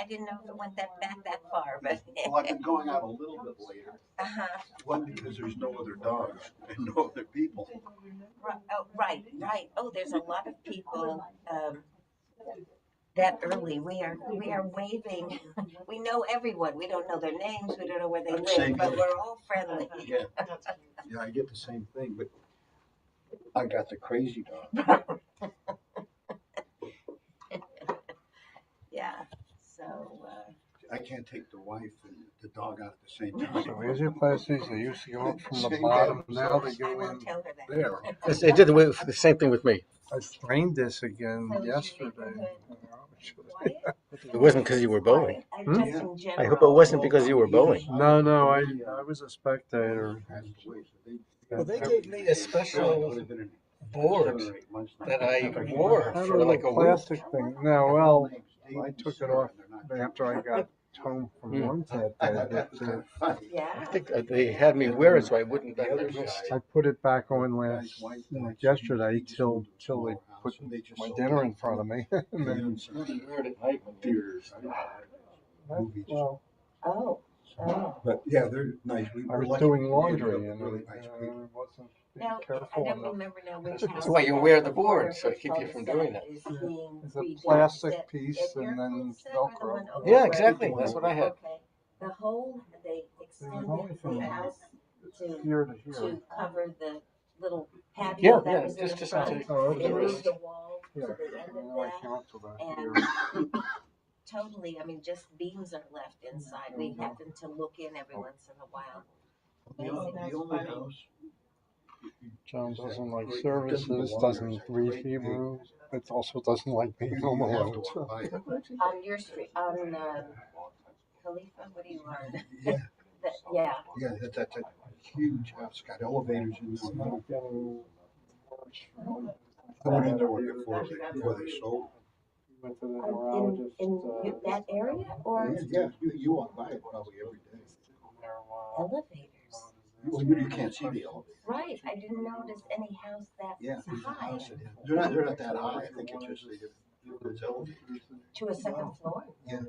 didn't know if it went back that far, but. Well, I've been going out a little bit later. One, because there's no other dogs and no other people. Right. Oh, there's a lot of people that early. We are waving. We know everyone. We don't know their names. We don't know where they live, but we're all friendly. Yeah, yeah, I get the same thing, but I got the crazy dog. Yeah. So. I can't take the wife and the dog out at the same time. So here's your places. They used to go up from the bottom. Now they go in there. They did the same thing with me. I strained this again yesterday. It wasn't because you were bowling. I hope it wasn't because you were bowling. No, I was a spectator. Well, they gave me a special board that I wore for like a week. Plastic thing. No, well, I took it off after I got home from lunch that day. I think they had me wear it so I wouldn't bend their wrist. I put it back on yesterday till they put my dinner in front of me. And then, well, But yeah, they're nice. I was doing laundry and really I nice people. wasn't Now, careful I don't enough. remember now which That's why you wear the board, so to keep you from doing that. It's a plastic piece and then Velcro. Yeah, exactly. That's what I had. Okay. The whole, they extended the house Here to to here. cover the little Yeah, patio that was in just the to front. Oh, They okay. moved the wall to Yeah. the end Now I of came up to that that, here. and totally, I mean, just beams are left inside. We happen to look in every once in a while. The only house. John doesn't like services, doesn't read Hebrew. It also doesn't like being home alone. So. On your street, on Khalifa, what do you want? Yeah. Yeah. Yeah, that's a huge house. Got elevators in there. I went in there before they sold. Went to the In neurologist. that area or Yeah, you walk by it probably every day. elevators? Well, you can't see the elevator. Right, I didn't notice any house that Yeah, high they're not that high. I think it's just it's elevators. to a second floor. Yeah.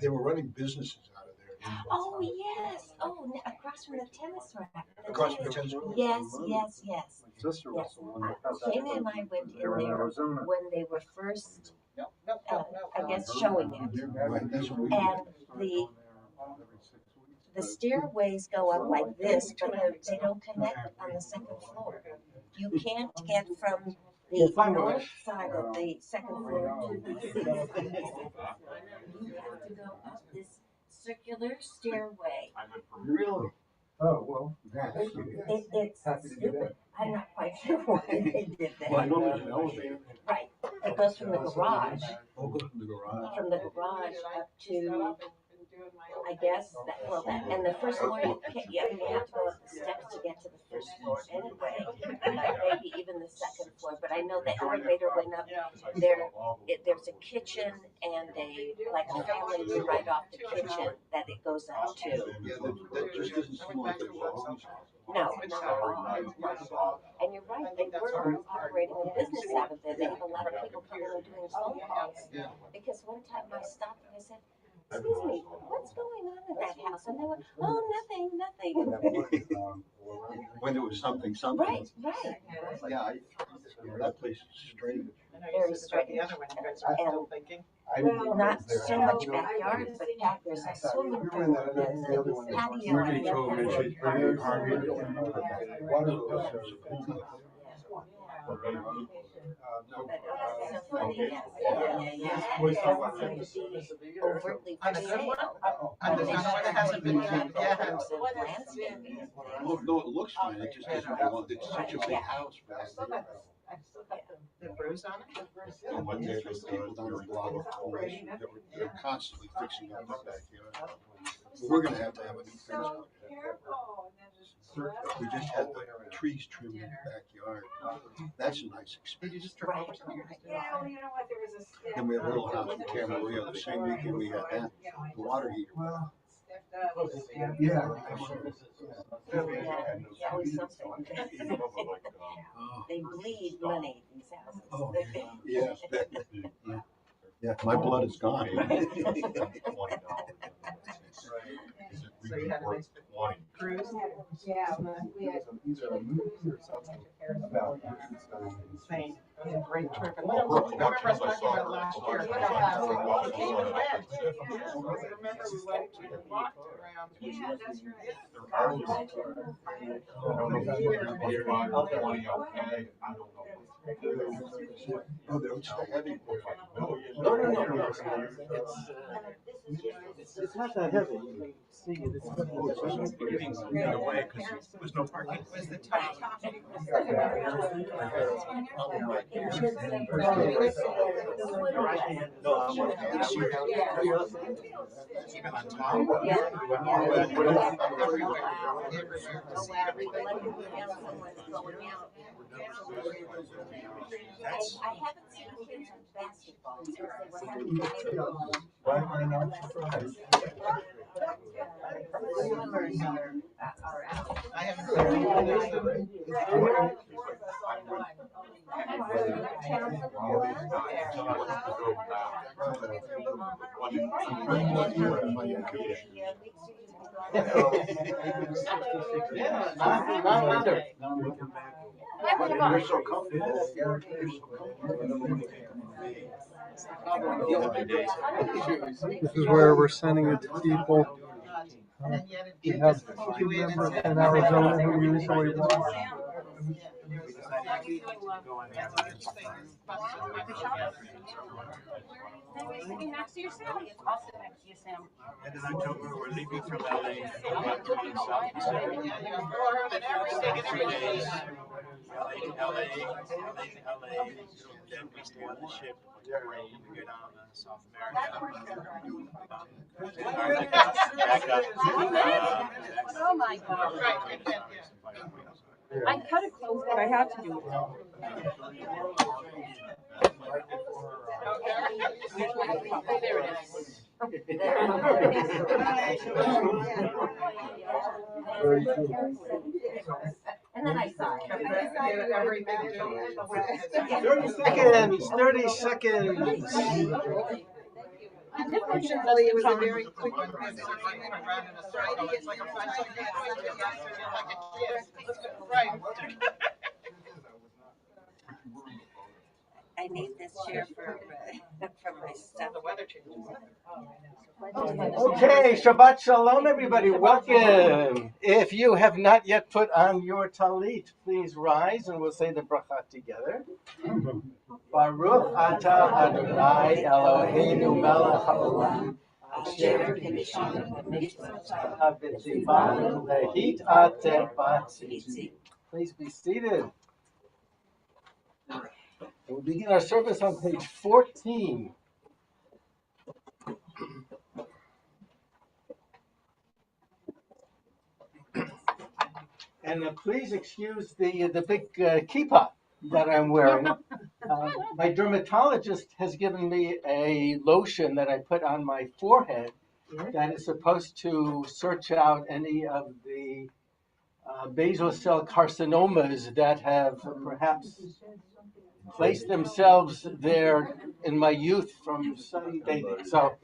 They were running businesses out of there. Oh yes, across from the tennis rack. Across from the tennis court. Yes. My sister was the one that got Shayna and I went in They were in there Arizona. when they were first, I guess, showing it, Right, that's what we and the stairways go up like this, but they don't connect on the second floor. You can't get from the north side of the second floor to the sixth. You have to go up this circular stairway. Really? Oh, well. It's stupid. I'm not quite sure why they did that. Well, I know there's an elevator. Right. It goes from the garage, Oh, go from the garage. up to, I guess, and the first floor, you have to go up the steps to get to the first floor anyway, maybe even the second floor, but I know the elevator went up there's a kitchen and a family room right off the kitchen that it goes up to. Yeah, that just doesn't seem like they were always. No, not at all. And you're right, they were operating a business out of there. They have a lot of people coming and doing phone calls. Yeah. Because one time I stopped and I said, "Excuse me, what's going on at that house?" And they went, "Oh, nothing." When there was something. Right. Yeah, that place is strange. Very strange. And not so much backyard, but there's a swimming pool and the patio. Ruby told me she's pretty hard. Overtly for sale. And there's another one that hasn't been done yet. Landscaping. No, it looks fine. It just doesn't belong. It's such a big house. The bruise on it? But there's people down the block they're constantly fixing up the backyard. We're gonna have to have a new fence. We just had the trees trimmed in the backyard. That's a nice experience. Then we have a little house in Camarillo. The same weekend we had that, the water heater. Yeah. They bleed money, these houses. Oh, yeah. Yeah, my blood is gone. So you had a nice cruise. Either a movie or something about Spain. It was a great trip. And I remember us talking about last year. We came and went. I remember we went and walked around. Yeah, that's Oh, they're heavy. No. It's not that heavy. You can see it. It's Getting the other way because there was no parking. It was the top. Even on top. That's I haven't seen kids with basketball since they were having swimmers are out. I haven't seen anything. Yeah, non-under. You're so comfortable. This is where we're sending it to people. And yet We it have just two members in Arizona who usually watch. Sitting next to you, Sam. I'll sit next to you, Sam. And in October, we're leaving from LA. About 3 in South Pacific. 3 days. LA to LA. Then we stay on the ship. We go down to South America. Back up. Oh my God. I cut it close, but I had to do it. There it is. And then I saw it. 30 seconds. 30 seconds. Unfortunately, it was a very quick one. Around in a circle. It's like a 5-second like a kid. Right. I need this chair for my stuff. The weather changes. Okay, Shabbat Shalom, everybody. Welcome. If you have not yet put on your talit, please rise and we'll say the bracha together. Baruch atah Adonai Eloheinu melech haolam asher kishanu b'mitzvotav v'tzivanu lehitat b'tzitzit. Please be seated. We'll begin our service on page 14. And please excuse the big kippah that I'm wearing. My dermatologist has given me a lotion that I put on my forehead that is supposed to search out any of the basal cell carcinomas that have perhaps placed themselves there in my youth from sunbathing. So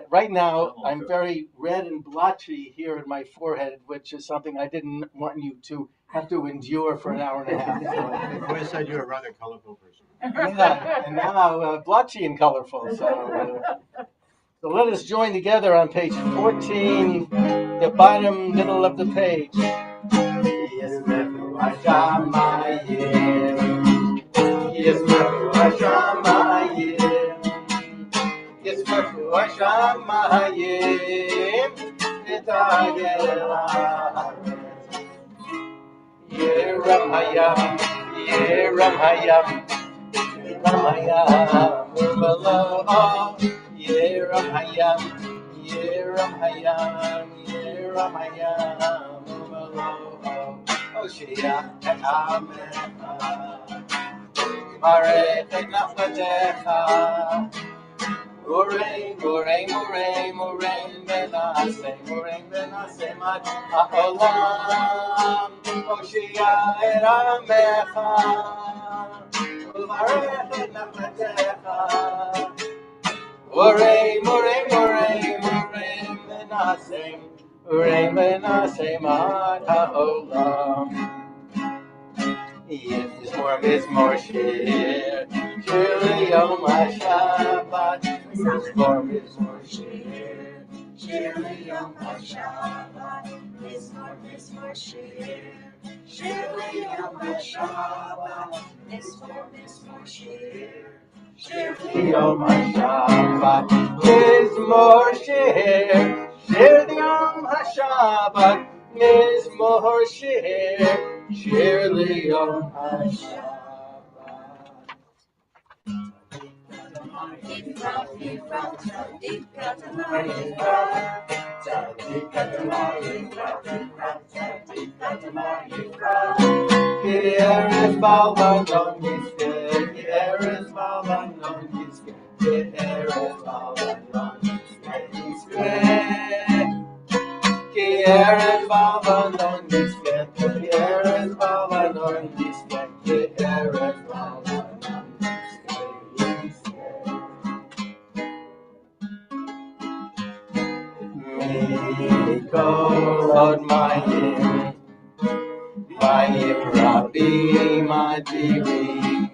right now I'm very red and blotchy here in my forehead, which is something I didn't want you to have to endure for an hour and a half. I always said you're a rather colorful person. Yeah, and now blotchy and colorful. So let us join together on page 14, the bottom middle of the page. Yeram hayam, Yeram hayam, Yeram hayam, Yeram hayam, Yeram hayam, Oshia etamecha, Marech et naflatecha, Murein, Murein, Murein, Murein benase mat ha'olam, Oshia etamecha, Uvarech et naflatecha, Ore menasem ad haolam. Mizmor shir liyom haShabbat. Mizmor shir liyom haShabbat. Mizmor shir liyom haShabbat. Mizmor shir Liyom haShabbat. Mizmor shir liyom haShabbat. Mizmor shir liyom haShabbat. Eres balbanon yiskel, eres balbanon yiskel, eres balbanon yiskel. Eres balbanon yiskel, eres balbanon yiskel, eres balbanon yiskel. Mikol mayim Rabim Adirim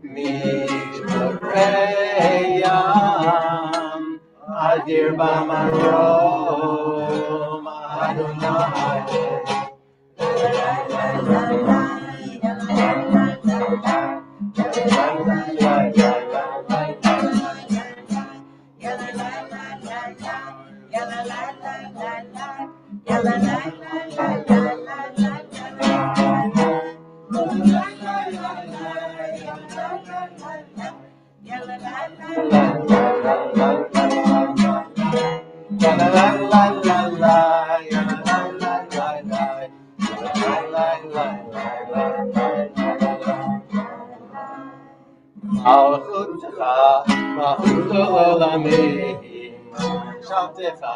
Mishoreyam Adir Bamarom Adonai. Malchut olamim, Shabtecha,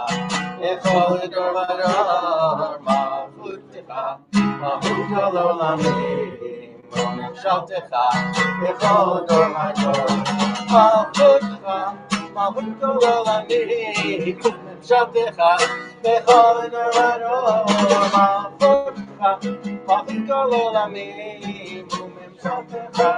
Echol dor vador. Malchutcha, Malchut olamim, Shabtecha, Echol dor vador. Malchutcha, Malchut olamim, Shabtecha, Echol dor vador. Malchutcha, Malchut olamim, Shabtecha.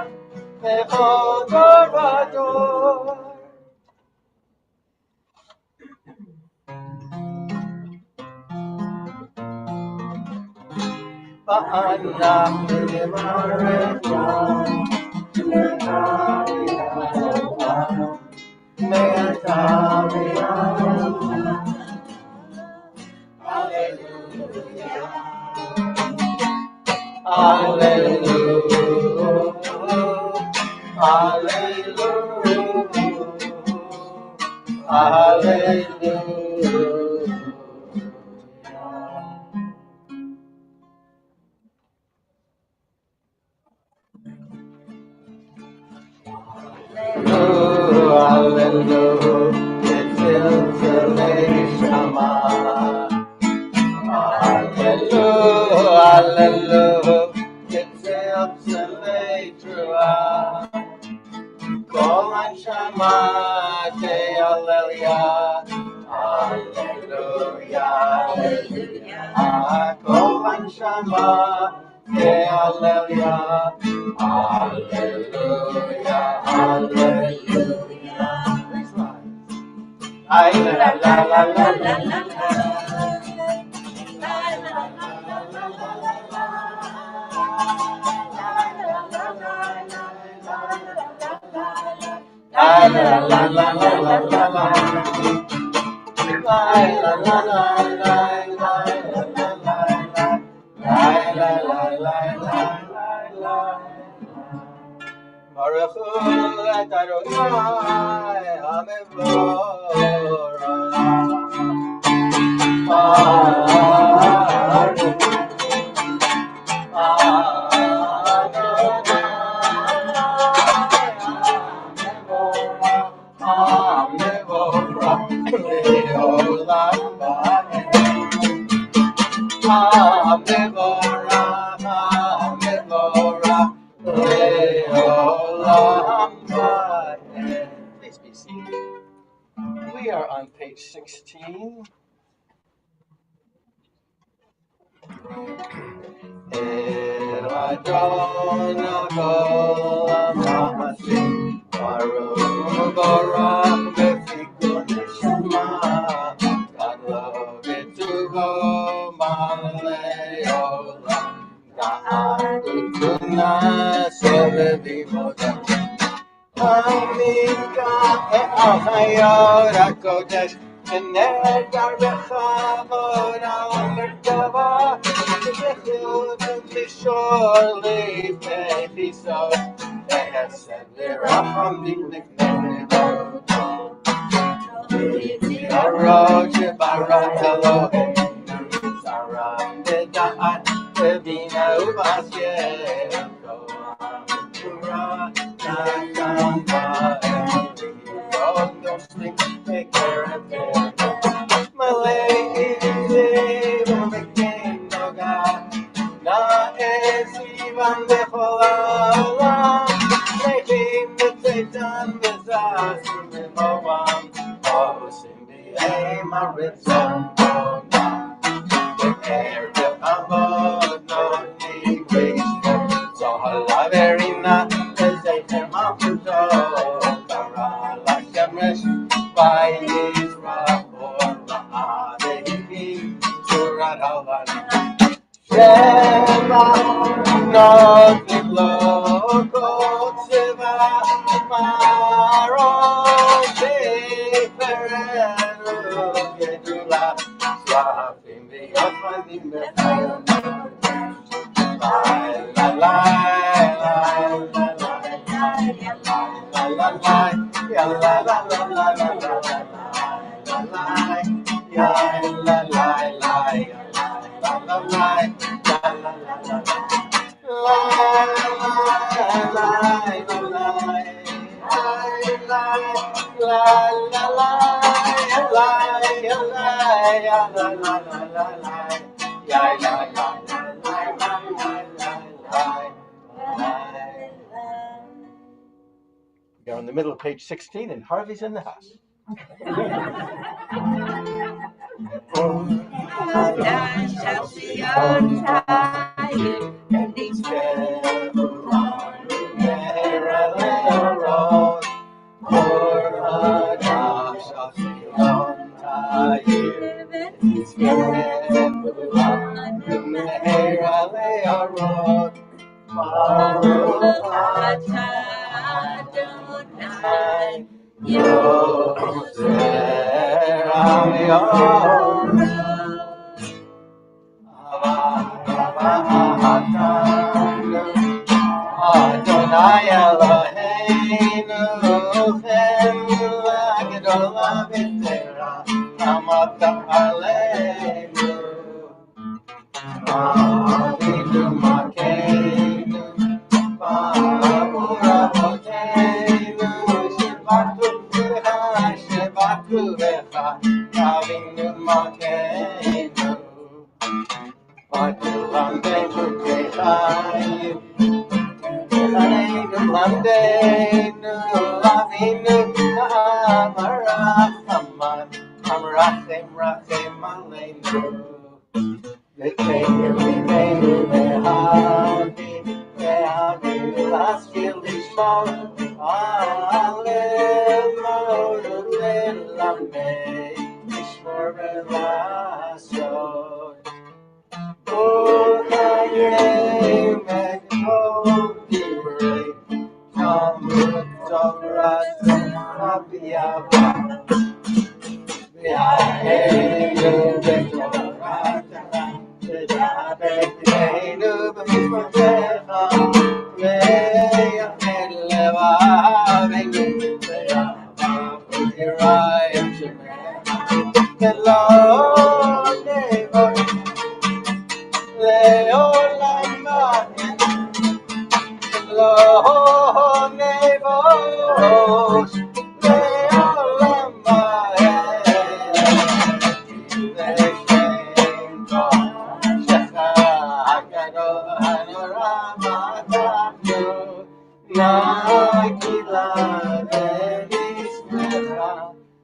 Please be seated. we are on page 16. We're in the middle of page 16, and Harvey's in the house.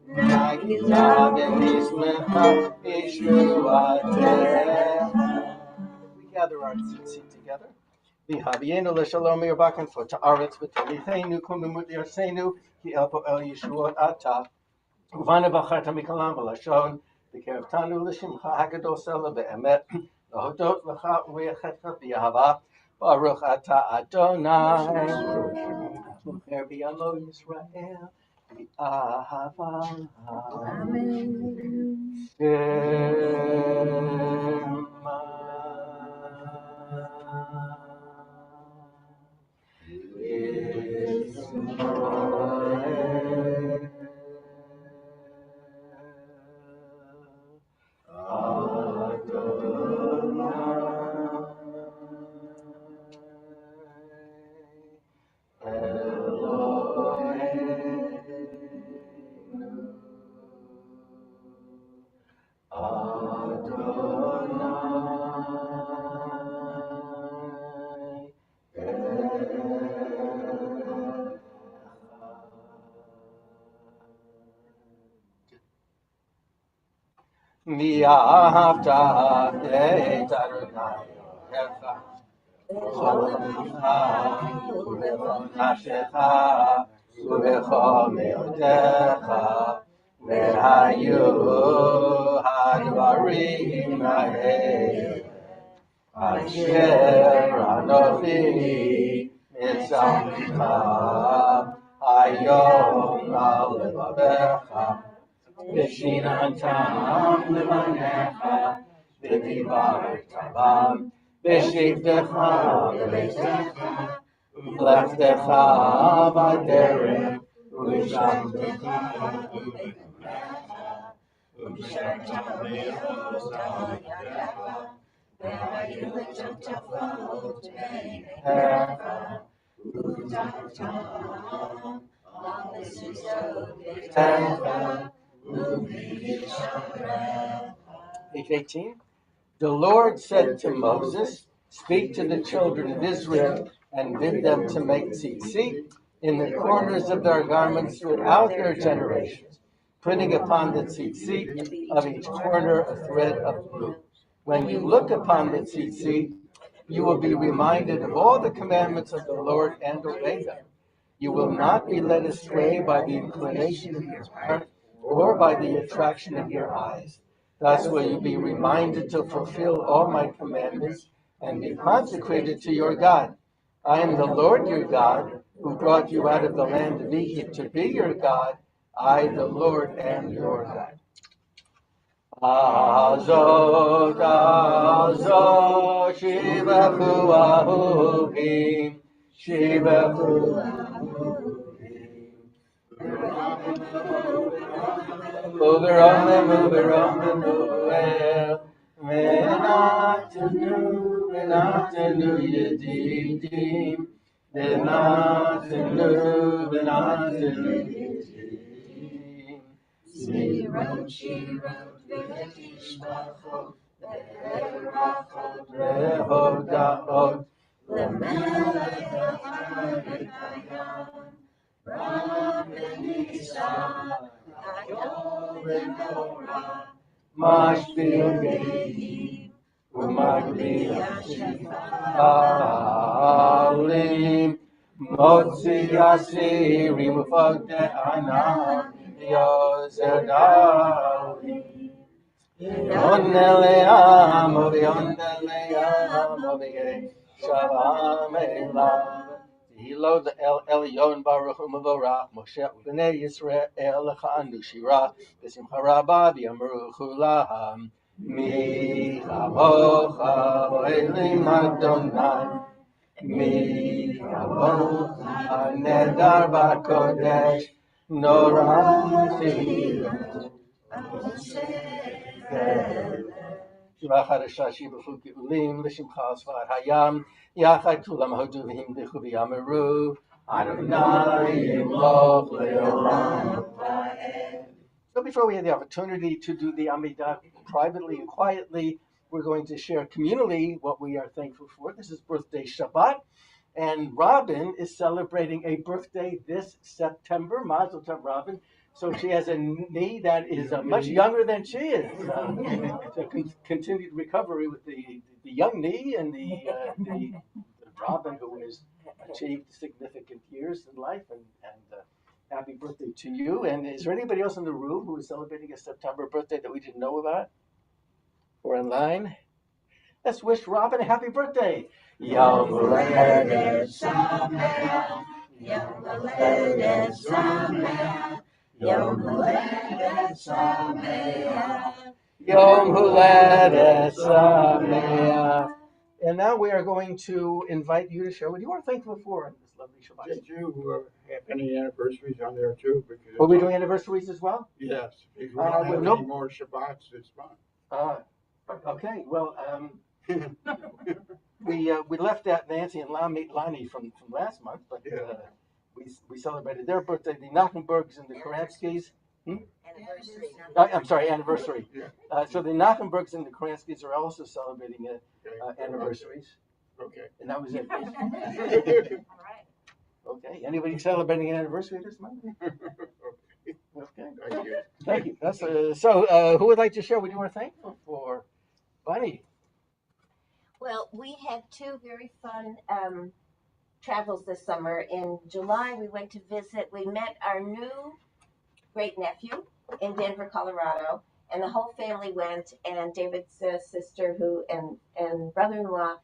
Nagilah v'nismecha Yeshuatecha. We gather our seat together. V'havienu l'shalom yirbakan for ta'aretz v'tolicheinu kumimut yarsenu ki el po'el Yeshuot ata uvana v'acharta mikalam v'lashon v'kerev tanu l'shimcha haggadol sela be'emet l'hodot l'cha u'yachetcha v'yahava baruch ata Adonai u'cher b'yamo Yisrael v'ahava Shema V'ahavta et Adonai Elohecha b'chol levavecha u'bechol nafshecha u'bechol me'odecha v'hayu hadvarim ha'el asher anochi mitzavcha hayom al levavecha V'shinantam levanecha v'divarta bam v'shivtecha v'leitecha v'lechtecha b'derech v'shamtecha v'shamtecha v'shamtecha Page 18. The Lord said to Moses, speak to the children of Israel and bid them to make tzitzit in the corners of their garments throughout their generations, putting upon the tzitzit of each corner a thread of blue. When you look upon the tzitzit, you will be reminded of all the commandments of the Lord and obey them. You will not be led astray by the inclination of your heart or by the attraction of your eyes. Thus will you be reminded to fulfill all my commandments and be consecrated to your God. I am the Lord your God, who brought you out of the land of Egypt to be your God. I, the Lord, am your God. Azot, azot, shivachu ahuvim, shivachu Move around and move around and move well. Venatenu yedim. Venatenu yedim. Shirot v'tishbachot v'rachot v'hodaot l'melech ha'arikayam Rabbenisa Mashbil Gehi Umagbil Shifalim Motzi Yasiri Mufagde Anam Yozedali Yoneleam Yoneleam Shalom Elam Hilo the El Elyon Baruch Umavorach Moshe Bnei Yisrael Lechandu Shira B'Simcha Rabba V'Yamru Chulam Mi Chamocha Elim Adonai Mi Chamocha Nedar B'Kodesh Nora Tefillah Shema Chadasha Shibuchu Geulim L'Shimcha Svar Hayam Yachad Kulam Hodu V'Him Dichu V'Yamaru Adonai Yimloch Le'olam. So before we have the opportunity to do the Amidah privately and quietly, we're going to share communally what we are thankful for. This is birthday Shabbat, and Robin is celebrating a birthday this September. Mazel Tov, Robin. So she has a knee that is much younger than she is. So continued recovery with the young knee and the Robin, who has achieved significant years in life, and happy birthday to you. And is there anybody else in the room who is celebrating a September birthday that we didn't know about or in line? Let's wish Robin a happy birthday. Yom Haledet Sameach, Yom Haledet Sameach, Yom Haledet Sameach, Yom Haledet Sameach. And now we are going to invite you to share what you are thankful for on this lovely Shabbat. Did you have any anniversaries on there too? Because Are we doing anniversaries as well? yes, if we don't have nope. any more Shabbats, it's fine. Okay, well, we left out Nancy and Lonnie from last month, but we celebrated their birthday, the Knockenbergs and the Karamskis. Anniversary. I'm sorry, anniversary. Yeah. So the Knockenbergs and the Karamskis are also celebrating anniversaries, Okay. and that was it. All right. Okay, anybody celebrating an anniversary this month? Okay, Thank you. thank you. That's, so who would like to share what you were thankful for? Bunny. Well, we had two very fun travels this summer. In July, we went to visit. We met our new great nephew in Denver, Colorado, and the whole family went. And David's sister, and brother-in-law,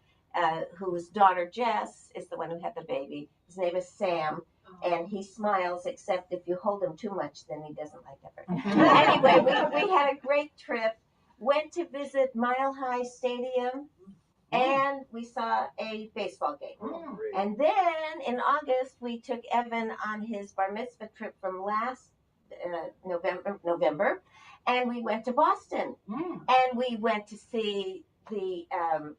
whose daughter Jess is the one who had the baby. His name is Sam, and he smiles. Except if you hold him too much, then he doesn't like it. Anyway, we had a great trip. Went to visit Mile High Stadium, and we saw a baseball game. And then in August, we took Evan on his bar mitzvah trip from last November, and we went to Boston. And we went to see the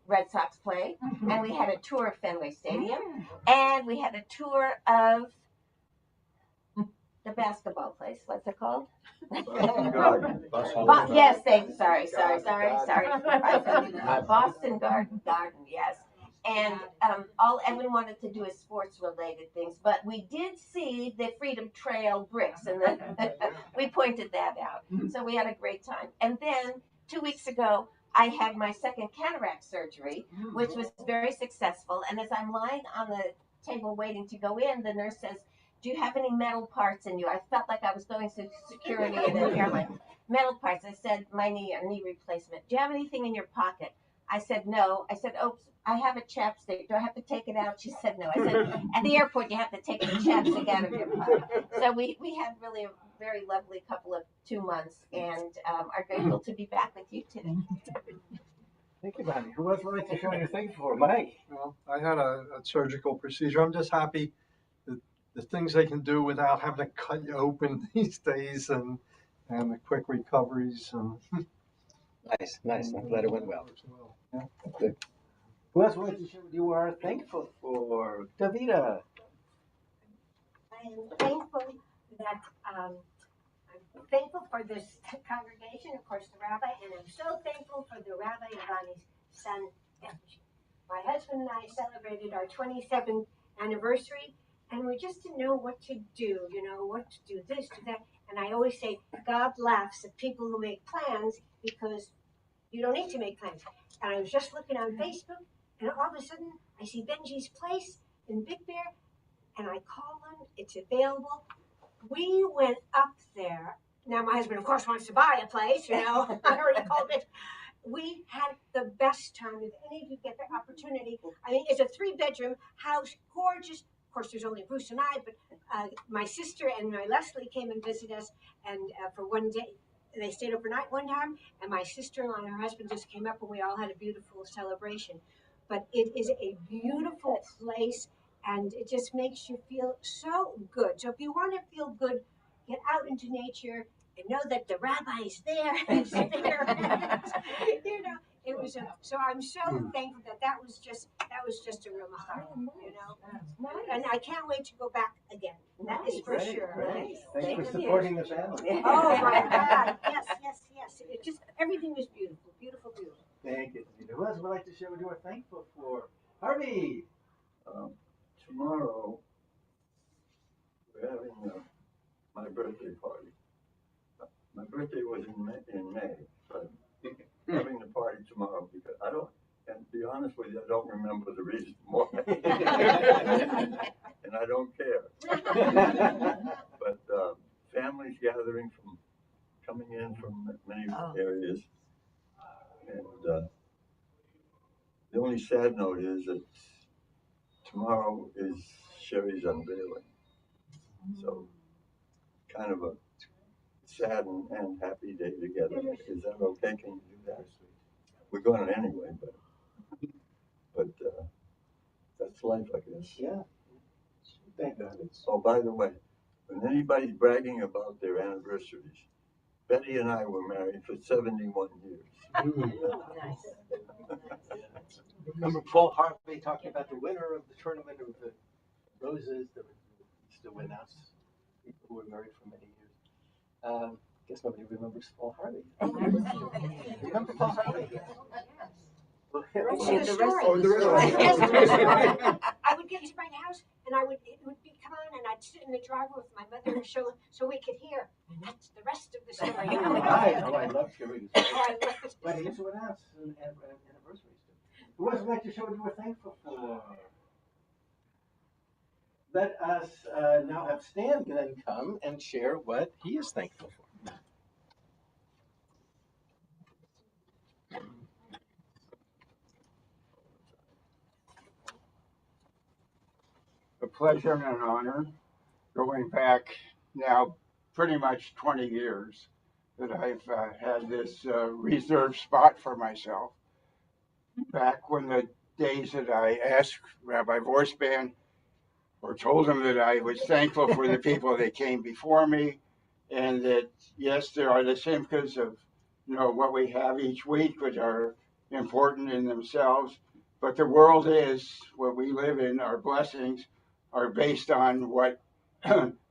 Red Sox play, and we had a tour of Fenway Stadium, and we had a tour of the basketball place. What's it called? Yes, thanks. Sorry. Boston Garden, yes. And all Evan wanted to do is sports-related things, but we did see the Freedom Trail bricks, and we pointed that out. So we had a great time. And then 2 weeks ago, I had my second cataract surgery, which was very successful. And as I'm lying on the table waiting to go in, the nurse says, "Do you have any metal parts in you?" I felt like I was going through security in an airline. Metal parts. I said, "My knee replacement." "Do you have anything in your pocket?" I said, "No." I said, "Oops, I have a chapstick. Do I have to take it out?" She said, "No." I said, "At the airport, you have to take the chapstick out of your pocket." So we had really a very lovely couple of 2 months, and are grateful to be back with you today. Thank you, Bonnie. Who else would like to share what you're thankful for? Mike. Well, I had a surgical procedure. I'm just happy that the things they can do without having to cut you open these days, and the quick recoveries. Nice. I'm glad it went well. Yeah. Good. Who else would like to share what you are thankful for? Davida. I am thankful that I'm thankful for this congregation, of course, the rabbi, and I'm so thankful for the rabbi and Bonnie's son, Anthony. My husband and I celebrated our 27th anniversary, and we just didn't know what to do, what to do this, do that. And I always say, God laughs at people who make plans because you don't need to make plans. And I was just looking on Facebook, and all of a sudden, I see Benji's Place in Big Bear, and I call them, it's available. We went up there. Now my husband, of course, wants to buy a place, I already called it. We had the best time. If any of you get the opportunity, I mean, it's a 3-bedroom house, gorgeous. Of course, there's only Bruce and I, but my sister and my Leslie came and visited us, and for one day, they stayed overnight one time, and my sister-in-law and her husband just came up, and we all had a beautiful celebration. But it is a beautiful place, and it just makes you feel so good. So if you want to feel good, get out into nature and know that the rabbi's there. It's there. It was so I'm so thankful that was just a real mahal, and I can't wait to go back again. That is for sure. Nice. Thanks for supporting the family. Oh my God! Yes. It just everything was beautiful. Thank you. Who else would like to share what you are thankful for? Harvey. Tomorrow we're having my birthday party. birthday was in May, but having the party tomorrow because I don't, and to be honest with you, I don't remember the reason why. And I don't care. But families gathering coming in from many areas. And the only sad note is that tomorrow is Sherry's unveiling. So kind of a sad and happy day together. Is that okay? Can you do that? We're going anyway, but that's life, I guess. Yeah. Thank God. Oh, by the way, when anybody's bragging about their anniversaries, Betty and I were married for 71 years. Nice. Remember Paul Harvey talking about the winner of the tournament of the roses that used to win us, people who were married for many years. Guess nobody remembers Paul Harvey. Remember Paul Harvey? I would get to my house and it would be come on and I'd sit in the driveway with my mother and so we could hear. And that's the rest of the story. I love hearing this. But here's what else anniversaries do. Who else would like to show what you were thankful for? Let us now have Stan then come and share what he is thankful for. A pleasure and an honor, going back now pretty much 20 years, that I've had this reserved spot for myself. Back when the days that I asked Rabbi Vorspan or told him that I was thankful for the people that came before me, and that yes, there are the simchas of what we have each week, which are important in themselves, but the world is what we live in. Our blessings are based on what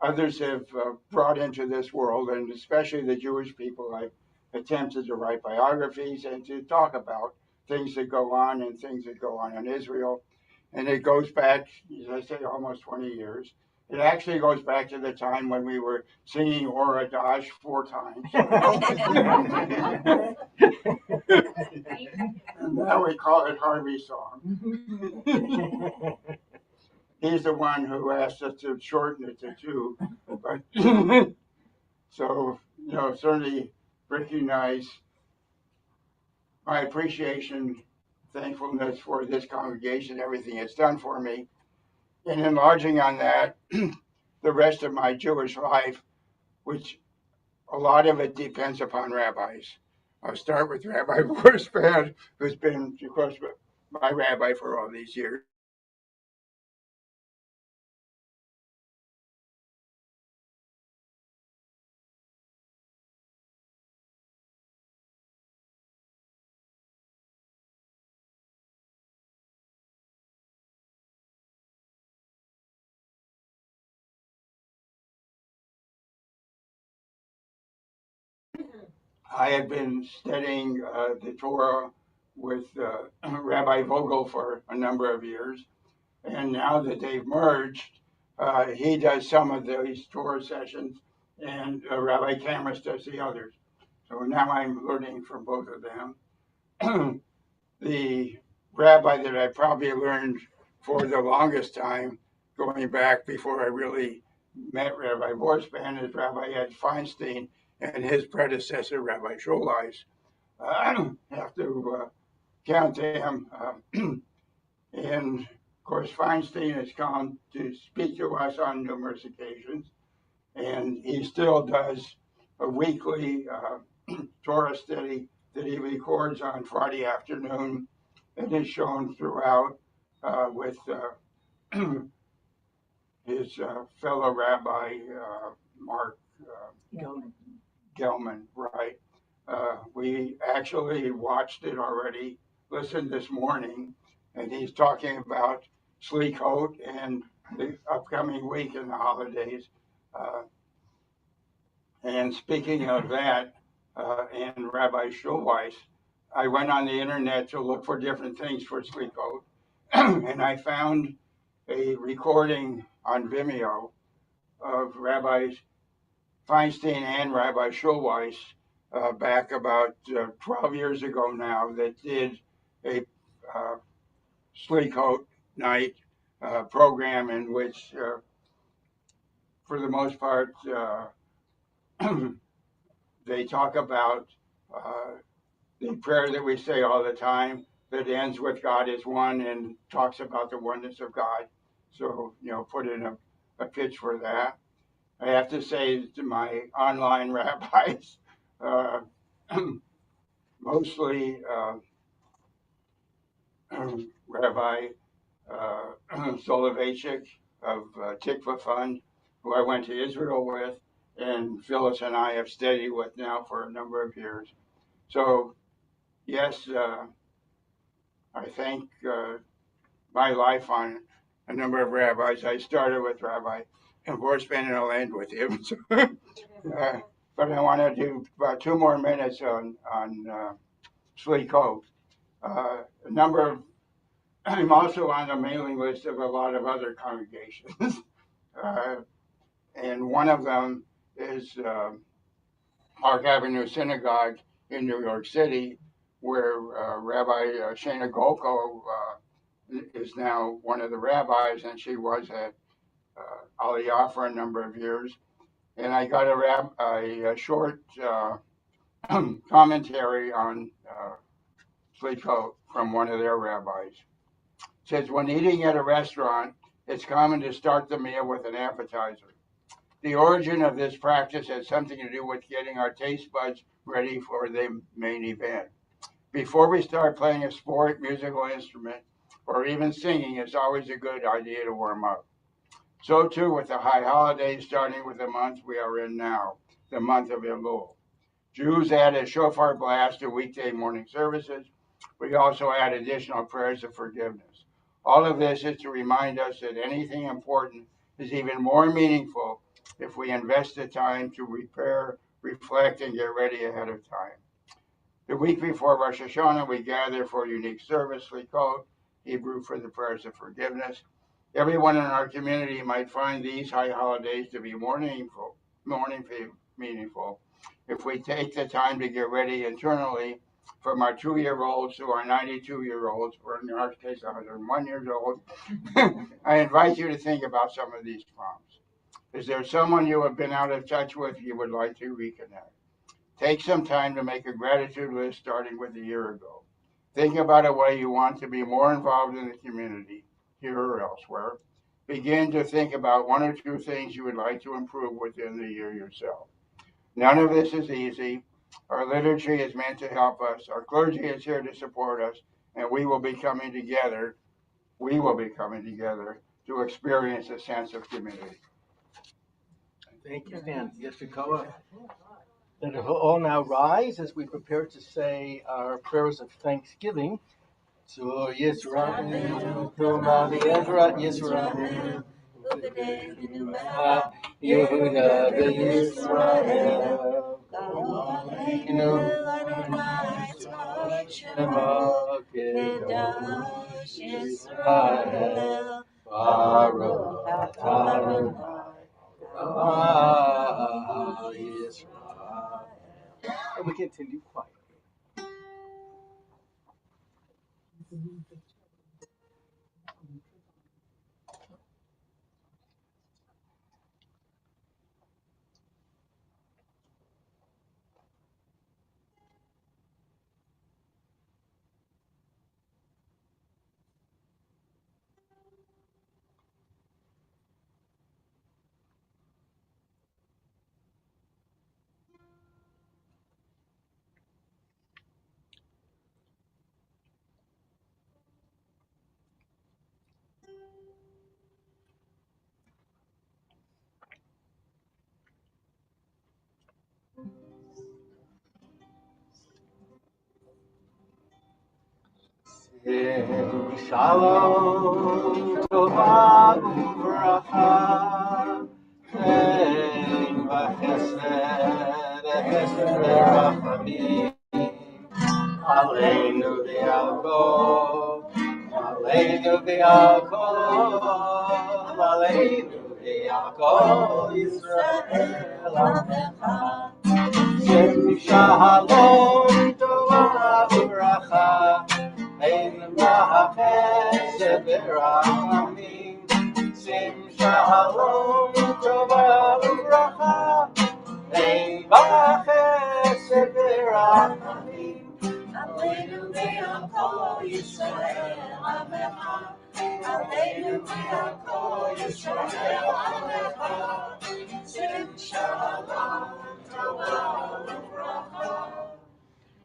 others have brought into this world, and especially the Jewish people. I've attempted to write biographies and to talk about things that go on and things that go on in Israel. And it goes back, as I say, almost 20 years. It actually goes back to the time when we were singing Ora Dash 4 times. And now we call it Harvey's song. He's the one who asked us to shorten it to 2. But so, certainly recognize my appreciation, thankfulness for this congregation, everything it's done for me. And enlarging on that, the rest of my Jewish life, which a lot of it depends upon rabbis. I'll start with Rabbi Vorspan, who's been, of course, my rabbi for all these years. I had been studying the Torah with Rabbi Vogel for a number of years, and now that they've merged, he does some of these Torah sessions, and Rabbi Cameron does the others. So now I'm learning from both of them. The rabbi that I probably learned for the longest time, going back before I really met Rabbi Vorspan, is Rabbi Ed Feinstein and his predecessor, Rabbi Scholais. I don't have to count him. And of course, Feinstein has come to speak to us on numerous occasions, and he still does a weekly Torah study that he records on Friday afternoon and is shown throughout with his fellow rabbi, Mark Gelman, right? We actually watched it already, listened this morning, and he's talking about Slichot and the upcoming week and the holidays. And speaking of that, and Rabbi Schulweis, I went on the internet to look for different things for Slichot, and I found a recording on Vimeo of rabbis Feinstein and Rabbi Schulweis back about 12 years ago now that did a sleek coat night program in which, for the most part, they talk about the prayer that we say all the time that ends with God is one and talks about the oneness of God. So, put in a pitch for that. I have to say to my online rabbis, mostly Rabbi Soloveitchik of Tikva Fund, who I went to Israel with, and Phyllis and I have studied with now for a number of years. So, yes, I thank my life on a number of rabbis. I started with Rabbi and Borsman, and I'll end with him. But I want to do about 2 more minutes on Slicho. A number of, I'm also on the mailing list of a lot of other congregations. And one of them is Park Avenue Synagogue in New York City, where Rabbi Shana Golko is now one of the rabbis, and she was at Aliyah for a number of years. And I got a short commentary on Slicho from one of their rabbis. It says, when eating at a restaurant, it's common to start the meal with an appetizer. The origin of this practice has something to do with getting our taste buds ready for the main event. Before we start playing a sport, musical instrument, or even singing, it's always a good idea to warm up. So too with the high holidays, starting with the month we are in now, the month of Elul. Jews add a shofar blast to weekday morning services. We also add additional prayers of forgiveness. All of this is to remind us that anything important is even more meaningful if we invest the time to prepare, reflect, and get ready ahead of time. The week before Rosh Hashanah, we gather for a unique service we call Hebrew for the prayers of forgiveness. Everyone in our community might find these high holidays to be more meaningful if we take the time to get ready internally, from our 2-year-olds to our 92-year-olds, or in our case, 101 years old. I invite you to think about some of these prompts. Is there someone you have been out of touch with you would like to reconnect? Take some time to make a gratitude list starting with a year ago. Think about a way you want to be more involved in the community, here or elsewhere. Begin to think about 1 or 2 things you would like to improve within the year yourself. None of this is easy. Our liturgy is meant to help us. Our clergy is here to support us, and we will be coming together to experience a sense of community. Thank you, Stan. Yeshikoa. Let us all now rise as we prepare to say our prayers of thanksgiving. To Yisrael, to Mami Ezra Yisrael, Yehuda Yisrael, Kedosh Yisrael, Baruch Atah Yisrael. And we continue quietly. Shalom, Tova Uvracha, Ein v'chesed, chesed v'rachamim, Aleinu v'yakov, Aleinu v'yakov, Aleinu v'yakov, Yisrael Sim Shalom Tova Uvracha Ein Rachesed V'Rachamim Sim Shalom Tova Uvracha Ein Rachesed V'Rachamim Aleinu ve'al kol Yisrael Amecha Aleinu ve'al kol Yisrael Amecha Sim Shalom Tova Uvracha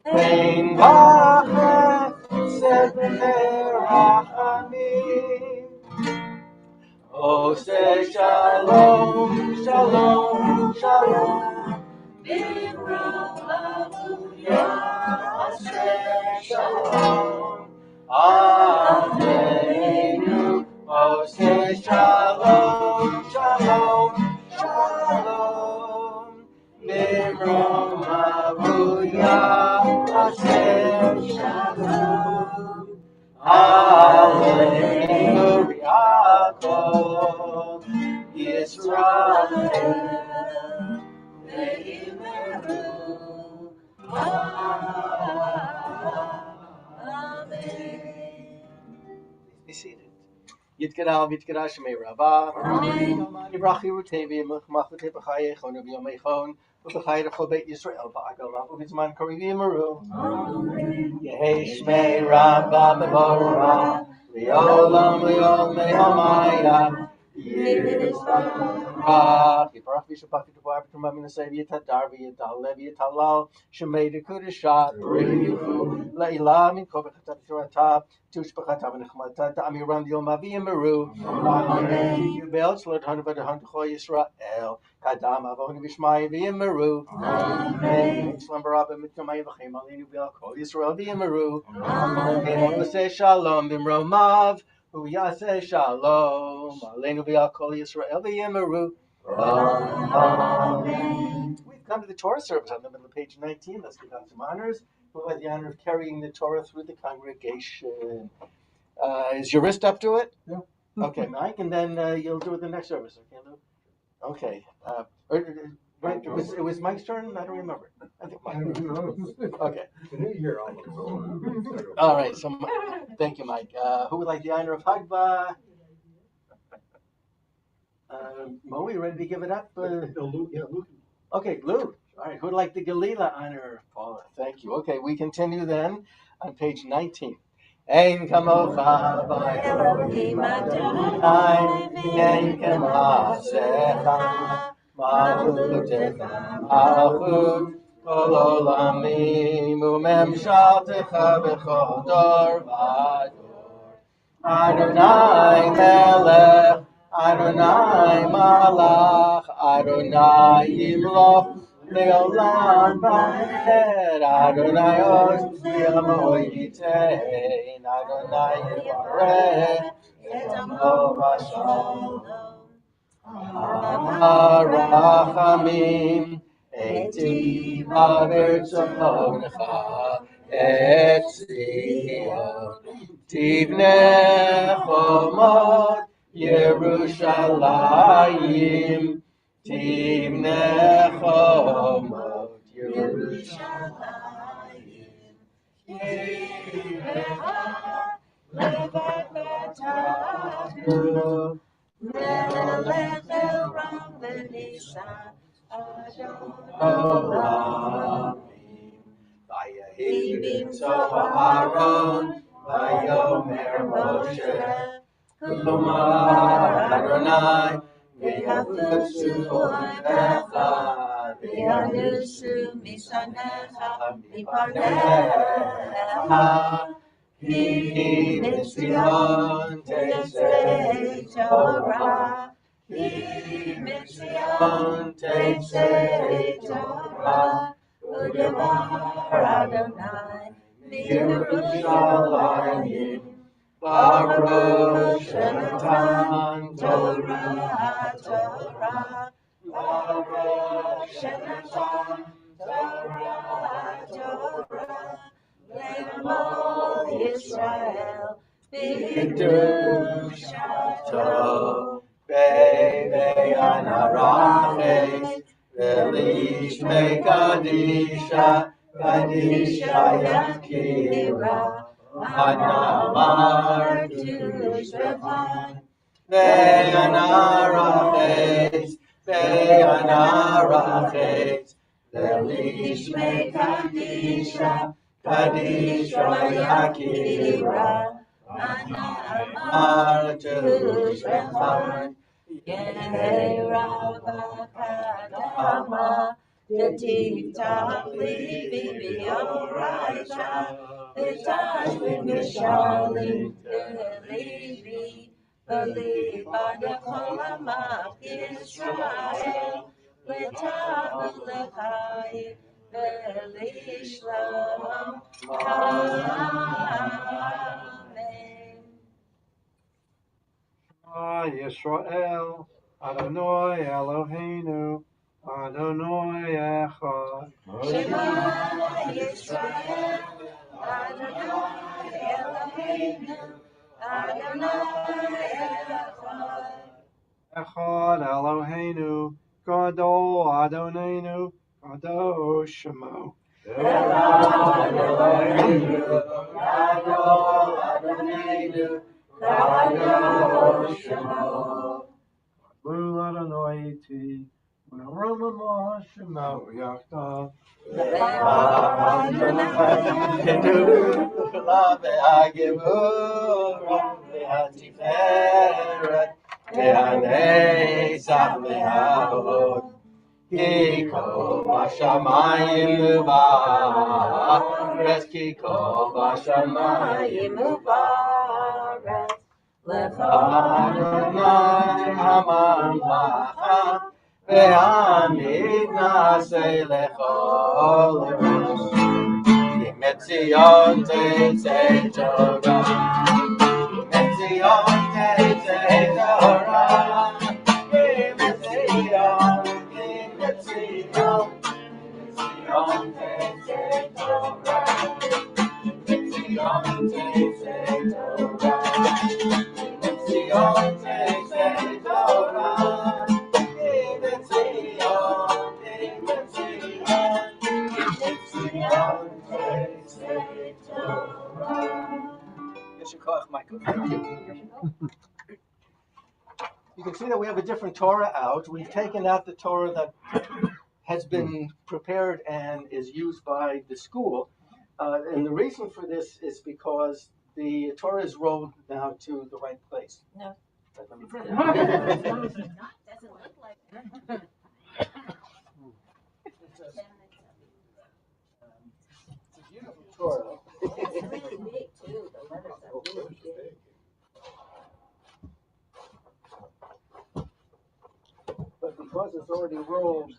Ein Rachesed V'Rachamim Oseh Shalom, Shalom, Shalom Oseh Shalom Aleinu Oseh Shalom, Shalom, Shalom Mimrom Avuya Oseh Shalom Aleinu Yaakov Yisrael Ve'imeru Amen. Be seated. Yitgadal Yitgadal Shemei Rabbah. Amen. Yibrachi Rutevi Machmachute B'chayei Chonu B'yomei Chon U'B'chayei L'chol Beit Yisrael Ba'agala U'B'zman Kori V'Yimeru. Yehei Shmei Rabbah B'Vorah Li'olam Li'olmei Hamayah Yitzvah Yiparach V'Shabbat V'Tubar V'Tumah V'Nasei V'Yitadar V'Yidal Levi Yitalal Shemei D'Kudeshat B'Rivu Le'ilah Min Kol B'Chatav Torah Tushbachatav V'Nechmatav Ta'amiram V'Yom V'Yimeru Amen Yubel Tzlot Hanu V'Dahan T'chol Yisrael Kadam Avonu V'Shmai V'Yimeru Amen Tzlam Barabah Mitkamay V'Chem Aleinu V'Al Kol Yisrael V'Yimeru Amen Oseh Shalom B'Mromav Uyaseh Shalom Aleinu V'Al Kol Yisrael V'Yimeru Amen. We've come to the Torah service on the middle of page 19. Let's give out some honors. Who had the honor of carrying the Torah through the congregation? Is your wrist up to it? Yeah. Okay, Mike, and then you'll do it the next service. Okay, Lou? Okay. Right, it was Mike's turn? I don't remember. I think Mike. Okay. All right, so thank you, Mike. Who would like the honor of Hagba? Mo, you ready to give it up? Lou. Okay, Lou. All right, who'd like the Galila honor? Paula, thank you. Okay, we continue then on page 19. Ein kamocha v'Elohim Adonai v'nein k'maasecha malchutecha malchut kol olamim u'memshaltecha b'chol dor v'dor Adonai melech Adonai malach Adonai yimloch Leolam v'ed Adonai oz v'yamo yitein Adonai yivarech et amo v'shalom Rachamim etiva v'rtzonecha et Zion Tivnei chomot Yerushalayim Tivnei chomot Yerushalayim Yirecha levat v'tavnu melech elram v'nisan Adon olamim Vayehi b'nso Aaron Vayomer Moshe Kumar Adonai V'yafutsu oivecha V'yanusu misanecha Mipanecha Ki mitzion tetzei Torah Ki mitzion tetzei Torah U'devar Adonai Mi'Yerushalayim Baruch Shenatan Torah Torah Baruch Shenatan Torah Torah Le'mo Yisrael B'kedushato Be'anarachet Kadisha, Kadisha Yakira, Anamar Tushbevan, Beyanaraches, Beyanaraches, Belishme Kadisha, Kadisha Yakira, Anamar Tushbevan, Yeravakadama, Yatikta, Libi, Oraita, Litashvin, Mishali, Libi, Beliba, Kolama, Israel, Litabalai, Belishlam, Amen. Yisrael, Adonai Eloheinu, Adonai Echad. Shema Yisrael, Adonai Eloheinu, Adonai Echad. Echad Eloheinu, Gadol Adonai, Kadosh Shemo. Echad Eloheinu, Gadol Adonai, Kadosh Shemo. Lul Adonai Iti, Unaramah Shemo Yachdav. Kiko Bashamayim Mubarak, Kiko Bashamayim Mubarak, Lefanonai Hamamlacha, Ve'amid Nasei Lechol Eretz, Metzion Teitzei Torah, Metzion Teitzei Torah, Metzion, Metzion, Metzion Teitzei Torah, Metzion Teitzei Torah, Metzion Teitzei Torah, Metzion, Metzion, Metzion Teitzei Torah. Yeshikach, Michael. Thank you. You can see that we have a different Torah out. We've taken out the Torah that has been prepared and is used by the school. And the reason for this is because the Torah is rolled now to the right place. No. Let me Doesn't look like it. It's a beautiful Torah. It's really big too. The letters are really big. But because it's already rolled,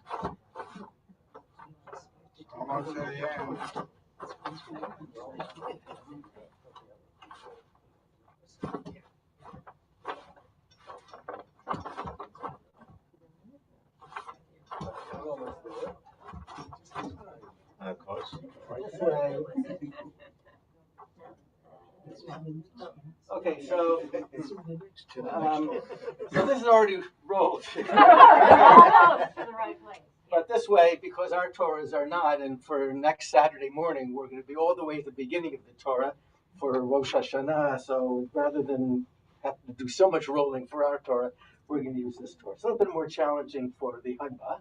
Almost to the end. Close. this way. Okay, so this is already rolled. But this way, because our Torahs are not, and for next Saturday morning, we're going to be all the way at the beginning of the Torah for Rosh Hashanah. So rather than have to do so much rolling for our Torah, we're going to use this Torah. It's a little bit more challenging for the Hanbah.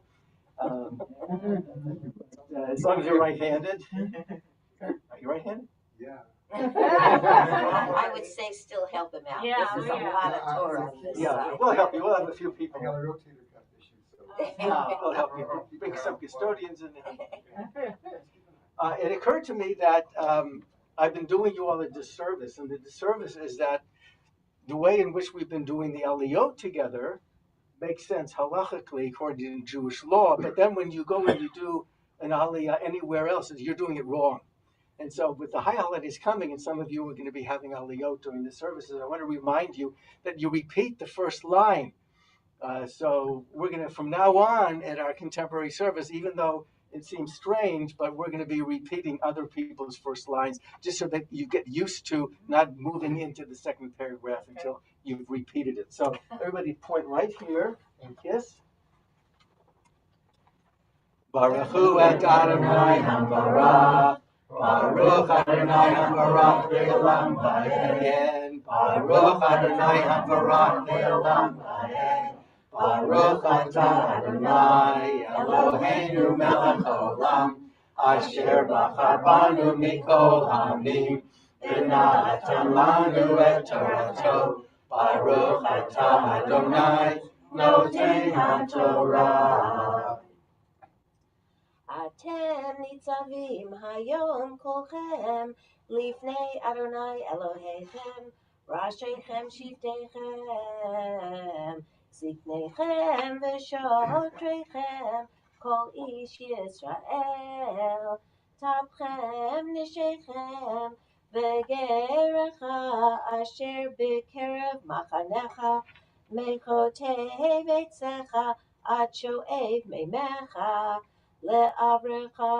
As long as you're right-handed. Are you right-handed? Yeah. I would say still help him out. Yeah, This is a lot of Torah on this Yeah, side. we'll help you. We'll have a few I people. got a rotator cuff issue, so. We'll help you. Bring some custodians in there. It occurred to me that I've been doing you all a disservice, and the disservice is that the way in which we've been doing the Aliyot together makes sense halachically according to Jewish law, but then when you go and you do an Aliyah anywhere else, you're doing it wrong. And so with the high holidays coming, and some of you are going to be having Aliyot during the services, I want to remind you that you repeat the first line. So we're going to, from now on at our contemporary service, even though it seems strange, but we're going to be repeating other people's first lines just so that you get used to not moving into the second paragraph until you've repeated it. So everybody point right here and kiss. Baruch Hu et Adonai Hambarach. Baruch Adonai Hambarach Le'olam Va'ed. Baruch Adonai Hambarach Le'olam Va'ed. Baruch atah Adonai Eloheinu melech haolam, asher bachar banu mikol ha'amim, v'natan lanu et torato. Baruch atah Adonai noten haTorah. Atem nitzavim hayom kolchem lifnei Adonai Elohechem, rashechem shiftechem, ziknechem v'shotrechem, kol ish Yisrael, tapchem nishechem, v'gerecha asher b'kerev machanecha, mechotei beitzecha, ad sho'ev meimecha, le'avrecha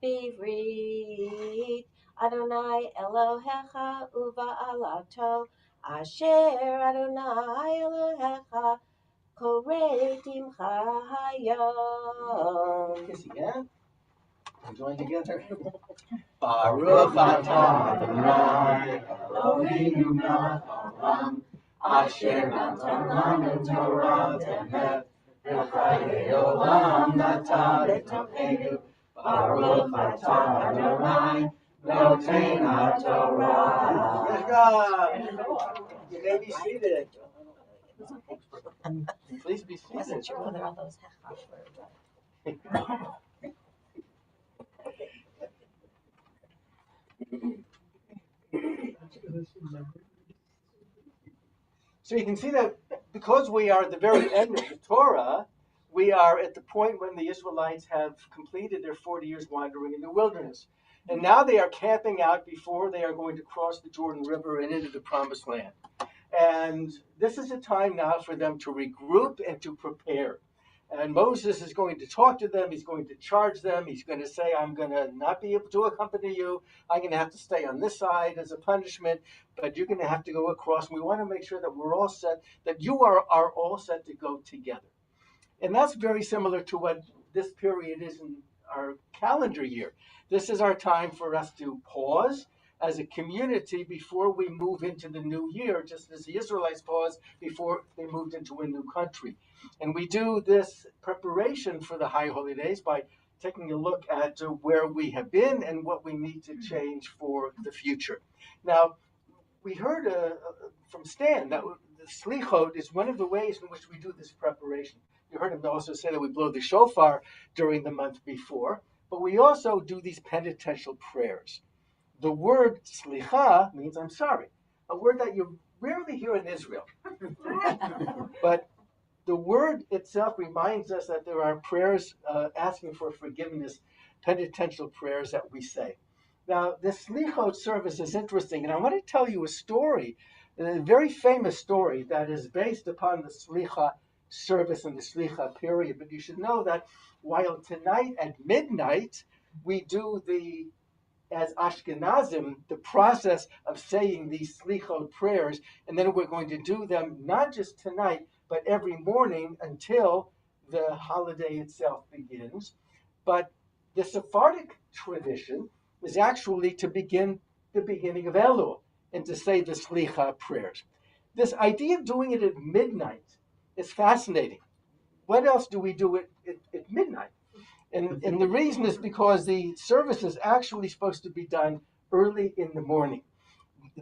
bivrit Adonai Elohecha uva'alato asher Adonai Elohecha koreh timcha hayom. Kiss again. And join together. Baruch atah Adonai Eloheinu melech haolam, asher natan lanu Torah temet, v'chayei olam nata b'tocheinu. Baruch atah Adonai noten haTorah. Yes, God. You may be seated. Please be seated. Wasn't sure whether all those hechas So you can see that because we are at the very end of the Torah, we are at the point when the Israelites have completed their 40 years wandering in the wilderness. And now they are camping out before they are going to cross the Jordan River and into the Promised Land. And this is a time now for them to regroup and to prepare. And Moses is going to talk to them. He's going to charge them. He's going to say, I'm going to not be able to accompany you. I'm going to have to stay on this side as a punishment, but you're going to have to go across. And we want to make sure that we're all set, that you are all set to go together. And that's very similar to what this period is in our calendar year. This is our time for us to pause as a community before we move into the new year, just as the Israelites paused before they moved into a new country. And we do this preparation for the high holy days by taking a look at where we have been and what we need to change for the future. Now, we heard from Stan that the slichot is one of the ways in which we do this preparation. You heard him also say that we blow the shofar during the month before, but we also do these penitential prayers. The word slicha means I'm sorry, a word that you rarely hear in Israel. But the word itself reminds us that there are prayers asking for forgiveness, penitential prayers that we say. Now, this slichot service is interesting, and I want to tell you a story, a very famous story that is based upon the slicha service and the slicha period. But you should know that while tonight at midnight we do as Ashkenazim, the process of saying these slichot prayers, and then we're going to do them not just tonight, but every morning until the holiday itself begins. But the Sephardic tradition is actually to begin the beginning of Elul and to say the slicha prayers. This idea of doing it at midnight is fascinating. What else do we do at midnight? And the reason is because the service is actually supposed to be done early in the morning.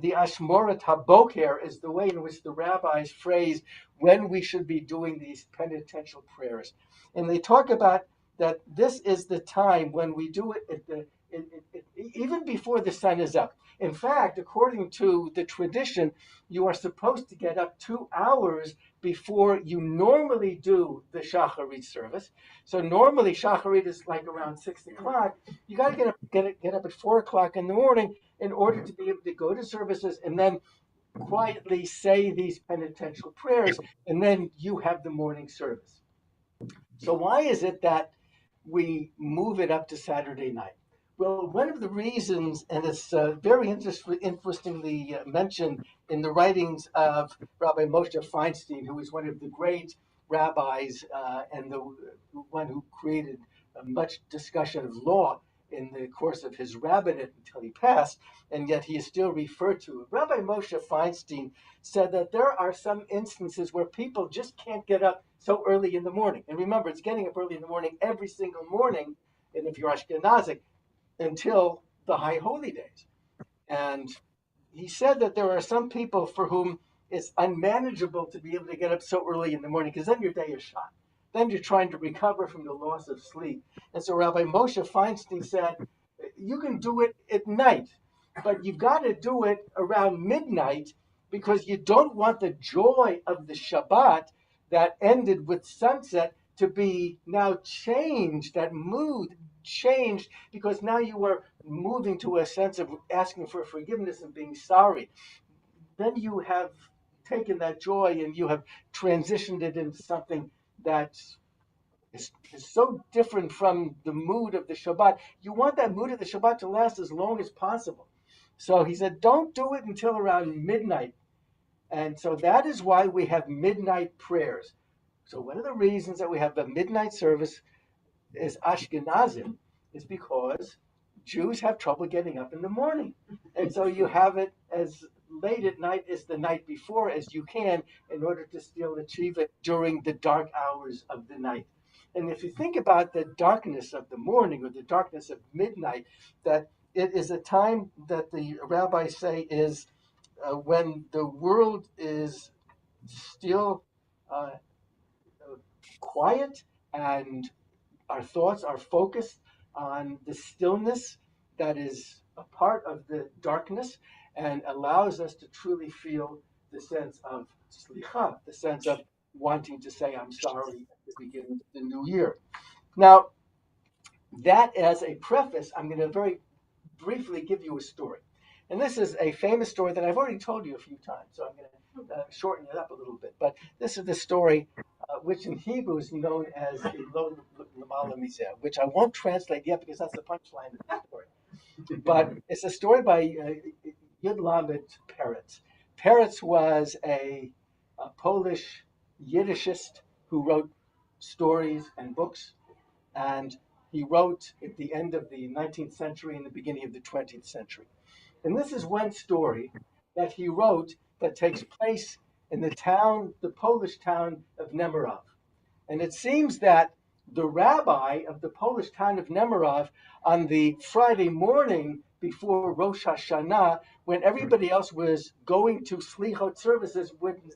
The Ashmorat HaBoker is the way in which the rabbis phrase when we should be doing these penitential prayers. And they talk about that this is the time when we do it even before the sun is up. In fact, according to the tradition, you are supposed to get up 2 hours before you normally do the Shacharit service. So normally Shacharit is like around 6 o'clock. You got to get up at 4 o'clock in the morning in order to be able to go to services and then quietly say these penitential prayers, and then you have the morning service. So why is it that we move it up to Saturday night? Well, one of the reasons, and it's very interestingly mentioned in the writings of Rabbi Moshe Feinstein, who is one of the great rabbis and the one who created much discussion of law in the course of his rabbinate until he passed, and yet he is still referred to. Rabbi Moshe Feinstein said that there are some instances where people just can't get up so early in the morning. And remember, it's getting up early in the morning every single morning, and if you're Ashkenazic, until the high holy days. And he said that there are some people for whom it's unmanageable to be able to get up so early in the morning because then your day is shot. Then you're trying to recover from the loss of sleep. And so Rabbi Moshe Feinstein said, you can do it at night, but you've got to do it around midnight because you don't want the joy of the Shabbat that ended with sunset to be now changed, that mood changed, because now you are moving to a sense of asking for forgiveness and being sorry. Then you have taken that joy and you have transitioned it into something that is so different from the mood of the Shabbat. You want that mood of the Shabbat to last as long as possible. So he said, don't do it until around midnight. And so that is why we have midnight prayers. So one of the reasons that we have the midnight service is Ashkenazim is because Jews have trouble getting up in the morning. And so you have it as late at night as the night before as you can in order to still achieve it during the dark hours of the night. And if you think about the darkness of the morning or the darkness of midnight, that it is a time that the rabbis say is when the world is still quiet and our thoughts are focused on the stillness that is a part of the darkness and allows us to truly feel the sense of slicha, the sense of wanting to say I'm sorry at the beginning of the new year. Now, that as a preface, I'm going to very briefly give you a story. And this is a famous story that I've already told you a few times, so I'm going to shorten it up a little bit. But this is the story which in Hebrew is known as Lo Lamala Mizeh, which I won't translate yet because that's the punchline of the story. But it's a story by Yud Lamed Peretz. Peretz was a Polish Yiddishist who wrote stories and books, and he wrote at the end of the 19th century and the beginning of the 20th century. And this is one story that he wrote that takes place in the Polish town of Nemirov. And it seems that the rabbi of the Polish town of Nemirov on the Friday morning before Rosh Hashanah, when everybody else was going to Slichot services,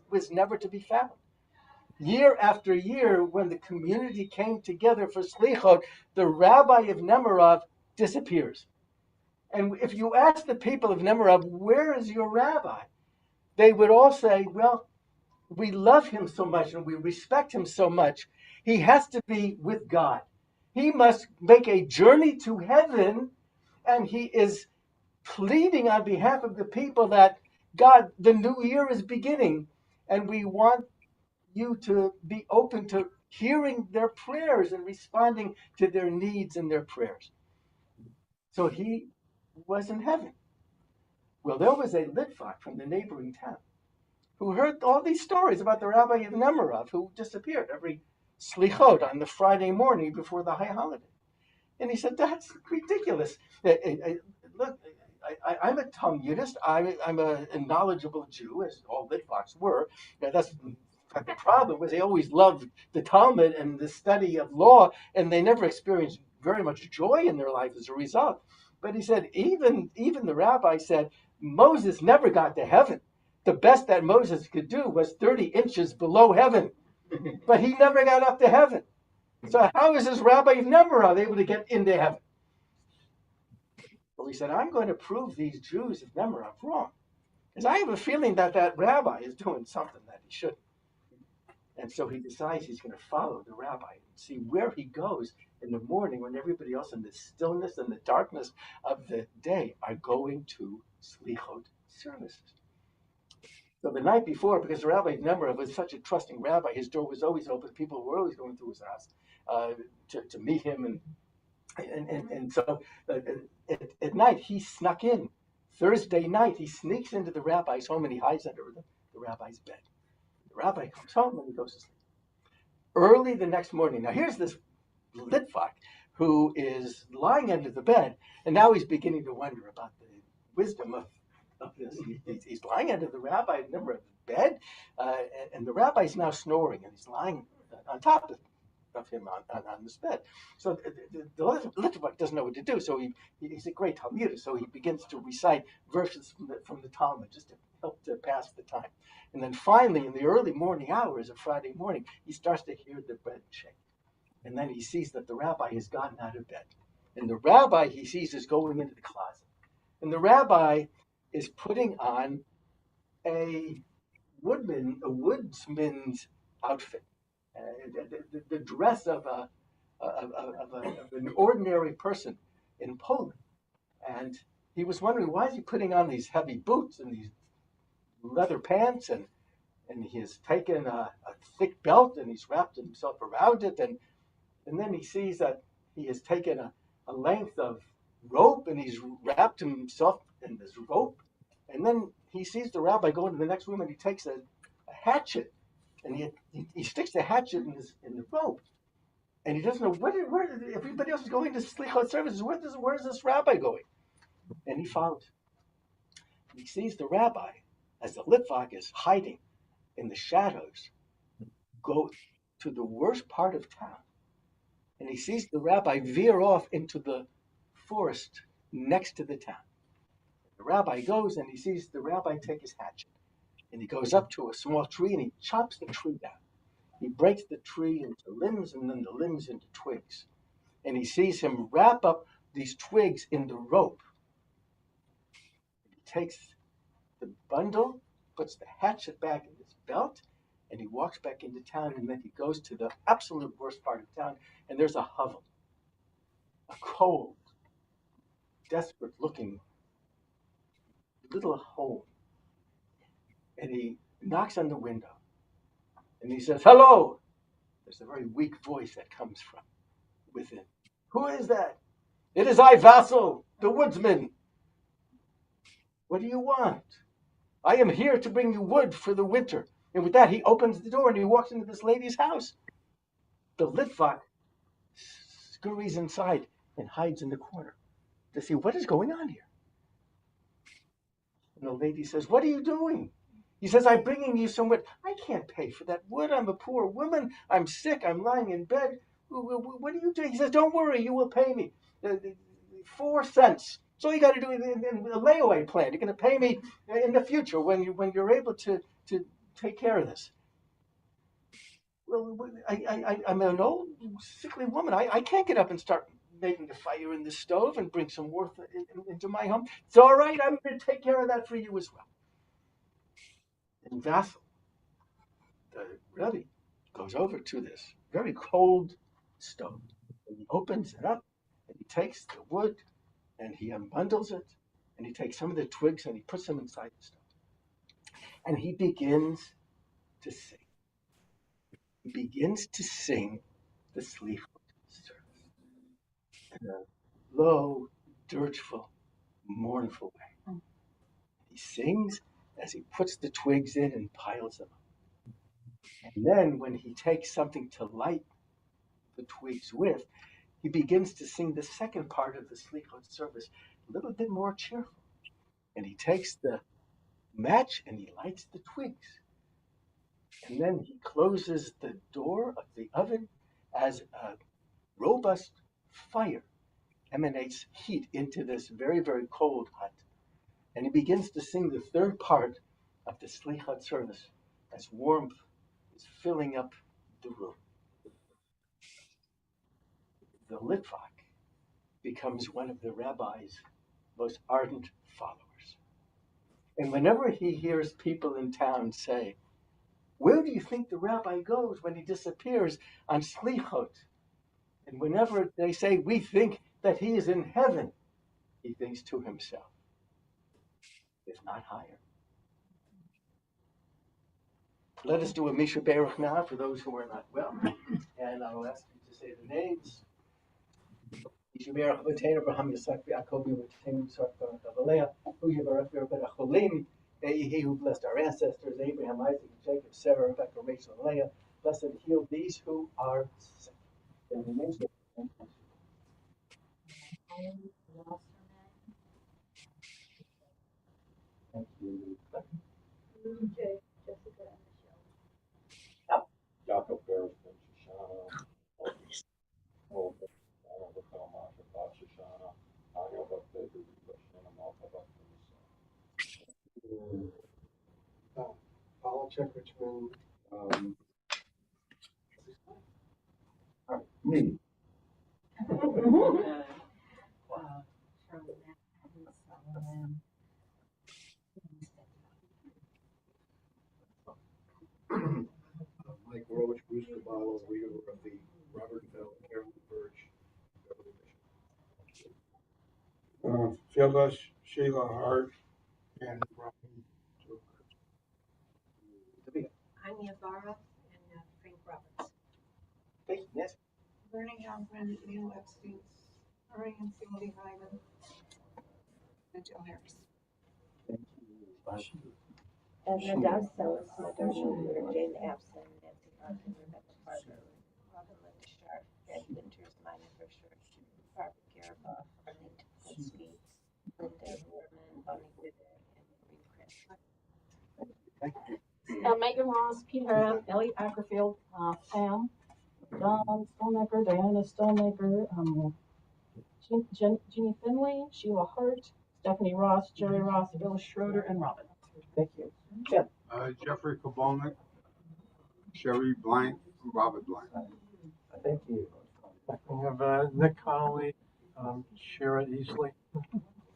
was never to be found. Year after year, when the community came together for Slichot, the rabbi of Nemirov disappears. And if you ask the people of Nemirov, where is your rabbi? They would all say, well, we love him so much and we respect him so much. He has to be with God. He must make a journey to heaven, and he is pleading on behalf of the people that God, the new year is beginning, and we want you to be open to hearing their prayers and responding to their needs and their prayers. So he was in heaven. Well, there was a Litvak from the neighboring town who heard all these stories about the rabbi of Nemirov who disappeared every slichot on the Friday morning before the high holiday. And he said, that's ridiculous. Look, I'm a Talmudist. I'm a knowledgeable Jew, as all Litvaks were. Now, that's the problem was they always loved the Talmud and the study of law, and they never experienced very much joy in their life as a result. But he said, even the rabbi said, Moses never got to heaven. The best that Moses could do was 30 inches below heaven, but he never got up to heaven. So how is this rabbi of Nemirov able to get into heaven? Well, he said, I'm going to prove these Jews of Nemirov wrong, because I have a feeling that that rabbi is doing something that he shouldn't. And so he decides he's going to follow the rabbi and see where he goes in the morning when everybody else in the stillness and the darkness of the day are going to Slichot services. So the night before, because the rabbi of Nemirov was such a trusting rabbi, his door was always open. People were always going to his house to meet him. And so at night, he snuck in. Thursday night, he sneaks into the rabbi's home and he hides under the rabbi's bed. The rabbi comes home and he goes to sleep. Early the next morning, now here's this Litvak who is lying under the bed, and now he's beginning to wonder about the wisdom of this. He's lying under the rabbi's bed, and the rabbi's now snoring, and he's lying on top of him on this bed. So the Litvak doesn't know what to do, so he's a great Talmud, so he begins to recite verses from the Talmud just to help to pass the time. And then finally, in the early morning hours of Friday morning, he starts to hear the bed shake. And then he sees that the rabbi has gotten out of bed. And the rabbi he sees is going into the closet. And the rabbi is putting on a woodsman's outfit, the dress of an ordinary person in Poland. And he was wondering, why is he putting on these heavy boots and these leather pants, and he has taken a thick belt and he's wrapped himself around it, and then he sees that he has taken a length of rope and he's wrapped himself in this rope, and then he sees the rabbi go into the next room and he takes a hatchet and he sticks the hatchet in the rope, and he doesn't know where everybody else is going to slichot services. Where's this rabbi going? And he follows. He sees the rabbi, as the Litvak is hiding in the shadows, go to the worst part of town. And he sees the rabbi veer off into the forest next to the town. The rabbi goes and he sees the rabbi take his hatchet. And he goes up to a small tree and he chops the tree down. He breaks the tree into limbs and then the limbs into twigs. And he sees him wrap up these twigs in the rope. He takes the bundle, puts the hatchet back in his belt, and he walks back into town, and then he goes to the absolute worst part of town, and there's a hovel, a cold, desperate-looking little home. And he knocks on the window, and he says, "Hello!" There's a very weak voice that comes from within. "Who is that?" "It is I, Vassal, the woodsman." "What do you want?" "I am here to bring you wood for the winter." And with that, he opens the door and he walks into this lady's house. The Litvak scurries inside and hides in the corner to see what is going on here. And the lady says, "What are you doing?" He says, "I'm bringing you some wood." "I can't pay for that wood. I'm a poor woman. I'm sick. I'm lying in bed. What are you doing?" He says, "Don't worry. You will pay me 4 cents. That's all you got to do in a layaway plan. You're going to pay me in the future when you're able to take care of this." "Well, I'm an old, sickly woman. I can't get up and start making a fire in the stove and bring some warmth into my home." "It's all right. I'm going to take care of that for you as well." And Vassal, the Rebbe, goes over to this very cold stove. And he opens it up, and he takes the wood, and he unbundles it, and he takes some of the twigs, and he puts them inside the stove. And he begins to sing. He begins to sing the Slichot service in a low, dirtful, mournful way. He sings as he puts the twigs in and piles them up. And then when he takes something to light the twigs with, he begins to sing the second part of the Slichot service, a little bit more cheerful. And he takes the match and he lights the twigs. And then he closes the door of the oven as a robust fire emanates heat into this very, very cold hut. And he begins to sing the third part of the Slichot service as warmth is filling up the room. The Litvak becomes one of the rabbi's most ardent followers. And whenever he hears people in town say, "Where do you think the rabbi goes when he disappears on Slichot?" And whenever they say, "We think that he is in heaven," he thinks to himself, if not higher. Let us do a Misha Baruch now for those who are not well. And I'll ask you to say the names. Misha Baruch V'tein Abraham Yitzchak Yaakov V'tein Yitzchak Gavalea, who Yivarach V'Rabbeinu Cholim, he who blessed our ancestors, Abraham, Isaac, Jacob, Sarah, Rebecca, Rachel, and Leah, bless and heal these who are sick. In the name of thank you. Jacob Bears, Shoshana, Paul, Shoshana, Aya Bakteru, Shoshana, Malta Politics, Richmond. Me. Mike Roach, Bruce Caballo, Rita Murphy, Robert Fell, Carolyn Birch, Beverly Bishop. Phyllis, Sheila Hart, and Brian. Anya Barra and Frank Roberts. Thank you, yes. Bernie Hoffman, Neil Epstein, Murray and Cindy Hyman, and Jill Harris. Edna Dowsell, Mother Schuler, Jane Abson, Nancy Martin, Rebecca Parker, Robin Linda Sharp, Ed Winters, Mina Fisher, Barbara Gariboff, Arlene Tepinski, Linda Norman, Bonnie Whitten, and Maureen Chris. Megan Ross, Pete Harrop, Ellie Ackerfield, Sam, Don Stonemaker, Diana Stonemaker, Jeannie Finley, Sheila Hart, Stephanie Ross, Jerry Ross, Bill Schroeder, and Robin. Thank you. Jim. Jeffrey Kabulnik, Sherry Blank, Robert Blank. Thank you. We have Nick Connolly, Shira Easley.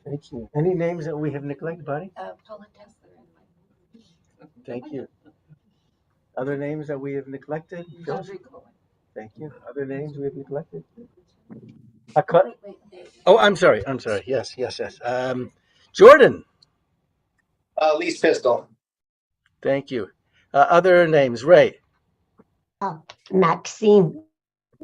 Thank you. Any names that we have neglected, buddy? Paula Tesler and Mike. Thank you. Other names that we have neglected? Audrey Cohen. Thank you. Other names we have neglected? Oh, I'm sorry. Yes. Jordan. Least Pistol. Thank you. Other names, Ray. Maxine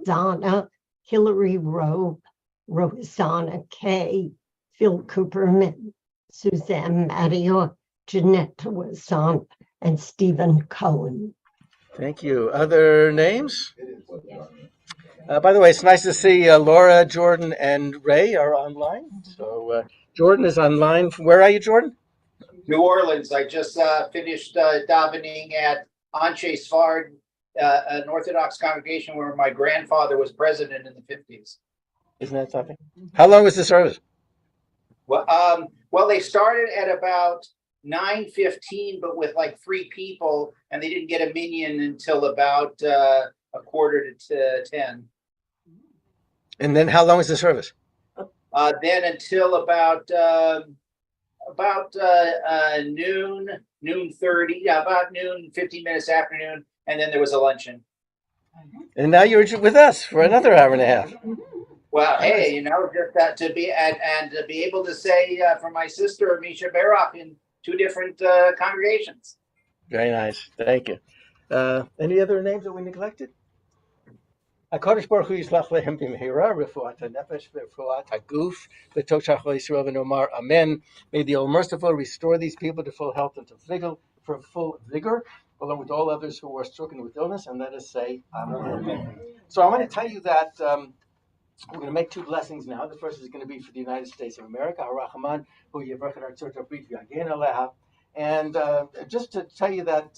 Zana, Hillary Rowe, Rosanna Kay, Phil Cooperman, Suzanne Mario, Jeanette Wasson, and Stephen Cohen. Thank you. Other names? By the way, it's nice to see Laura, Jordan, and Ray are online. So Jordan is online. Where are you, Jordan? New Orleans. I just finished davening at Anshe Sfard, an Orthodox congregation where my grandfather was president in the 50s. Isn't that something? How long was the service? Well, they started at about 9:15, but with like 3 people, and they didn't get a minyan until about a quarter to 10. And then how long was the service? Then until about noon, noon 30, about noon, 15 minutes afternoon, and then there was a luncheon. And now you're with us for another hour and a half. Well, hey, just to be and to be able to say for my sister Misha Baroff in 2 different congregations. Very nice. Thank you. Any other names that we neglected? HaKadosh Baruch Hu yishlach lehem b'mehira refuat hanefesh refuat haguf v'toshach Yisrael v'nomar amen. May the All-Merciful restore these people to full health and to full vigor, along with all others who are stricken with illness, and let us say amen. So I want to tell you that we're going to make 2 blessings now. The first is going to be for the United States of America, Harachaman, hu yivrach et artzot habrit v'yagen aleha. And just to tell you that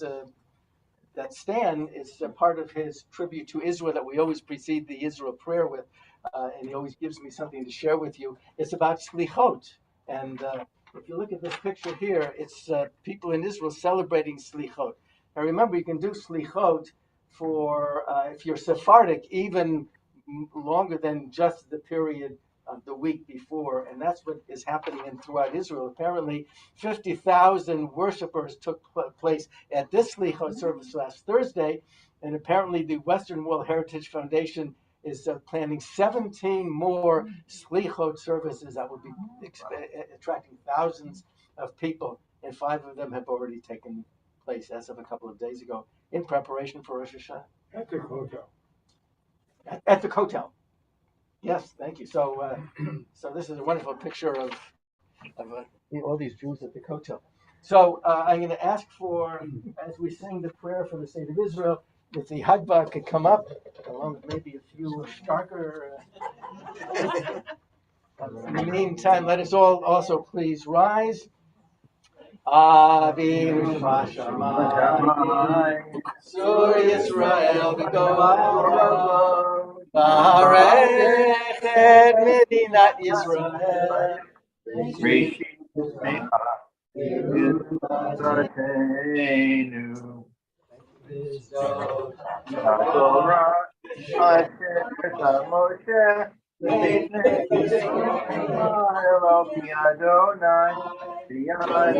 that Stan is a part of his tribute to Israel that we always precede the Israel prayer with, and he always gives me something to share with you. It's about Slichot. And if you look at this picture here, it's people in Israel celebrating Slichot. Now remember, you can do Slichot for, if you're Sephardic, even longer than just the period of the week before, and that's what is happening throughout Israel. Apparently, 50,000 worshipers took place at this Slichot service last Thursday, and apparently the Western World Heritage Foundation is planning 17 more Slichot services that will be attracting thousands of people, and 5 of them have already taken place as of a couple of days ago in preparation for Rosh Hashanah. At the hotel. At the hotel. Yes, thank you. So, so this is a wonderful picture of all these Jews at the hotel. So I'm going to ask for, as we sing the prayer for the state of Israel, if the Hagba could come up, along with maybe a few starker. In the meantime, let us all also please rise. Avinu Shmashamayim, Sur Yisrael v'Go'al, B'Harech et Medinat Yisrael, Rishit Mecha Yisrateinu Torah Asher Moshe B'nei Yisrael Al Pi Adonai B'yad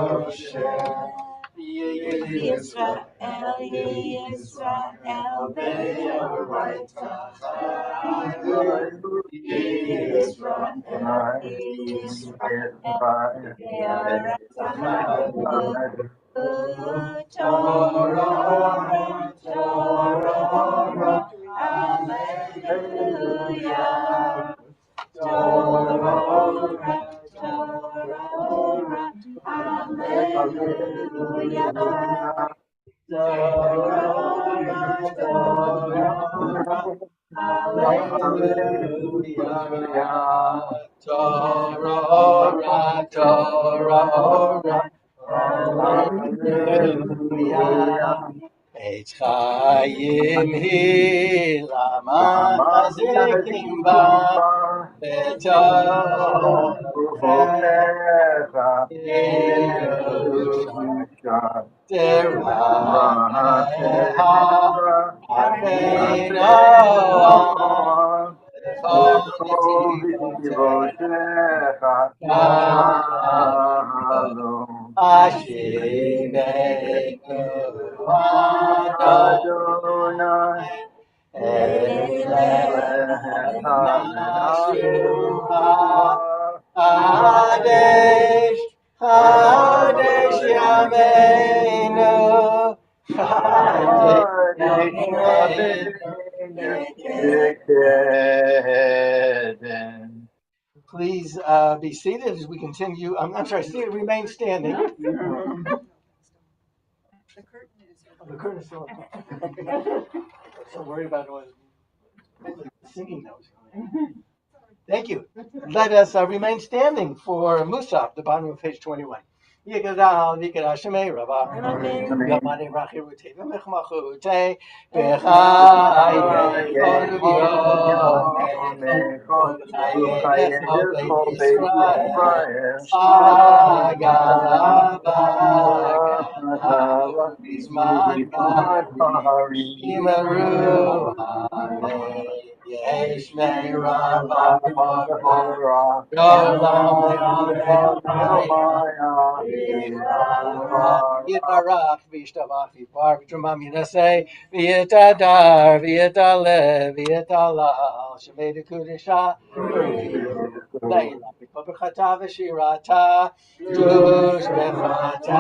Moshe Yisrael, Yisrael, Be'oraita, Yisrael, Torah, Torah, Alleluia. Torah, Torah, Alleluia. Torah, Torah, Torah, Hallelujah. Eitz Chaim hi lama chazikim ba Hadesh, Hadesh Yameinu, Hadesh Yameinu. Please be seated as we continue. I'm sorry, remain standing. The curtain is still up. So worried about singing notes. Thank you. Let us remain standing for Musaf, the bottom of page 21. Yikadal, Yikadal, Shemei Rabba, Yamani Rachirute, Vemechmachute, Bechai, Israel, Agalaba, Bismagari, Imaru, Yesh Meirah, Yitarach, Vishtavach, Vipar, Vitramam Yinasei, Vietadar, Vietale, Vietalal, Shemeda Kudisha, Leila, Vipapachata, Vishirata, Dush, Bechata,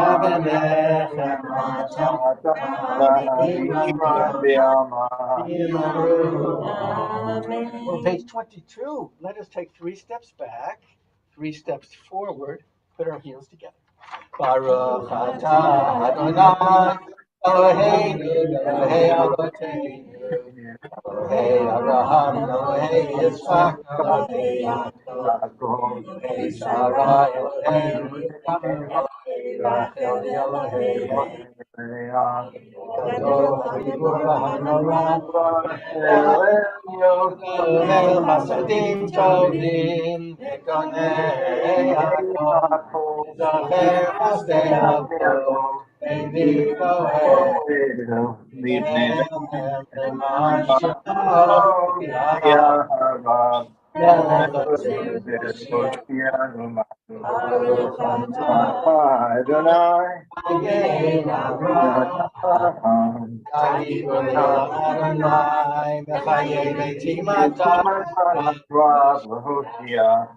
On page 22, let us take 3 steps back, 3 steps forward, put our heels together. Baruch atah Adonai Eloheinu Elohei Avotenu Elohei Abraham Elohei Yitzchak Elohei Yaakov Elohei Sarah Elohei Rachel Elohei Gadol Hagibur V'Hanora Elohei Chasadim Tovim V'Konei Yaakov Zacher Chasdei Avot Evivo Leman Shalom Yaharav Melech Baruch atah Adonai Agein Avraham Tadibur Le'olam Adonai Mechayei Beiti Matav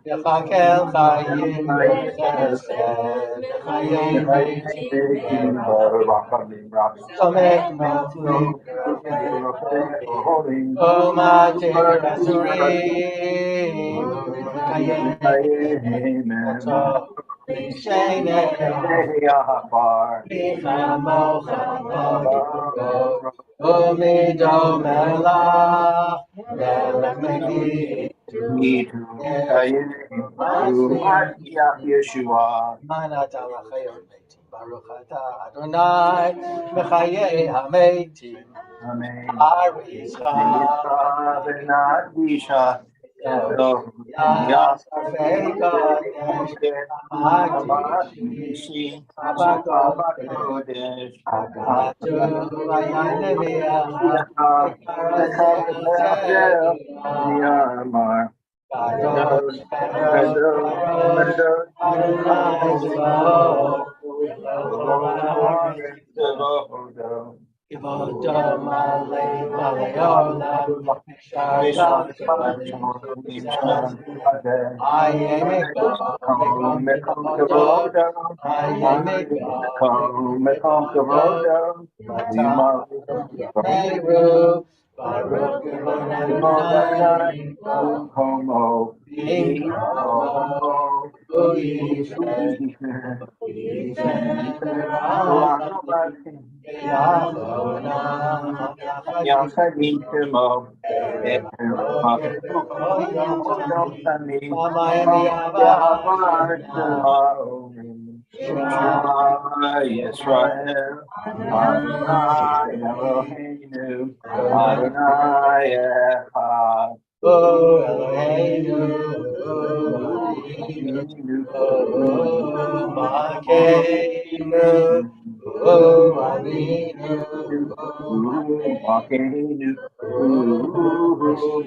Yechakel Chayim B'Chesed Mechayei Beiti Somek Meflug Umatir Asurim Mechayei Yahbar. Umido melach, melech megi, Yeshua. manat alachayot meitim. Baruch atah Adonai, mechayei hameitim. Amen. Arizcha, Benadisha. Yasarfei kodesh, amagdishi, abakodesh, agatu vayanemiach, Karazeh Myanmar. Kadosh, Kadosh, Kadosh, Adonai Zevot, Kivoto Malay Malayolam, Misharta Aye Miko, Miko Kivoto, Aye Miko, Miko Mata, Meru, Baruch Adonai, Homo, Inkomo, Uyife, Uyife, Rachamim, Yachonam, Yachadim Yachadim, Shemo, Roker, Koyim, Sami, Mamayim Yava, Yahavar Shema, Shema, Shema, Shema Yisrael, Adonai Eloheinu, Adonai Echad. O Eloheinu, O Avinu, Eloheinu, O Malkeinu, O Avinu, Malkeinu,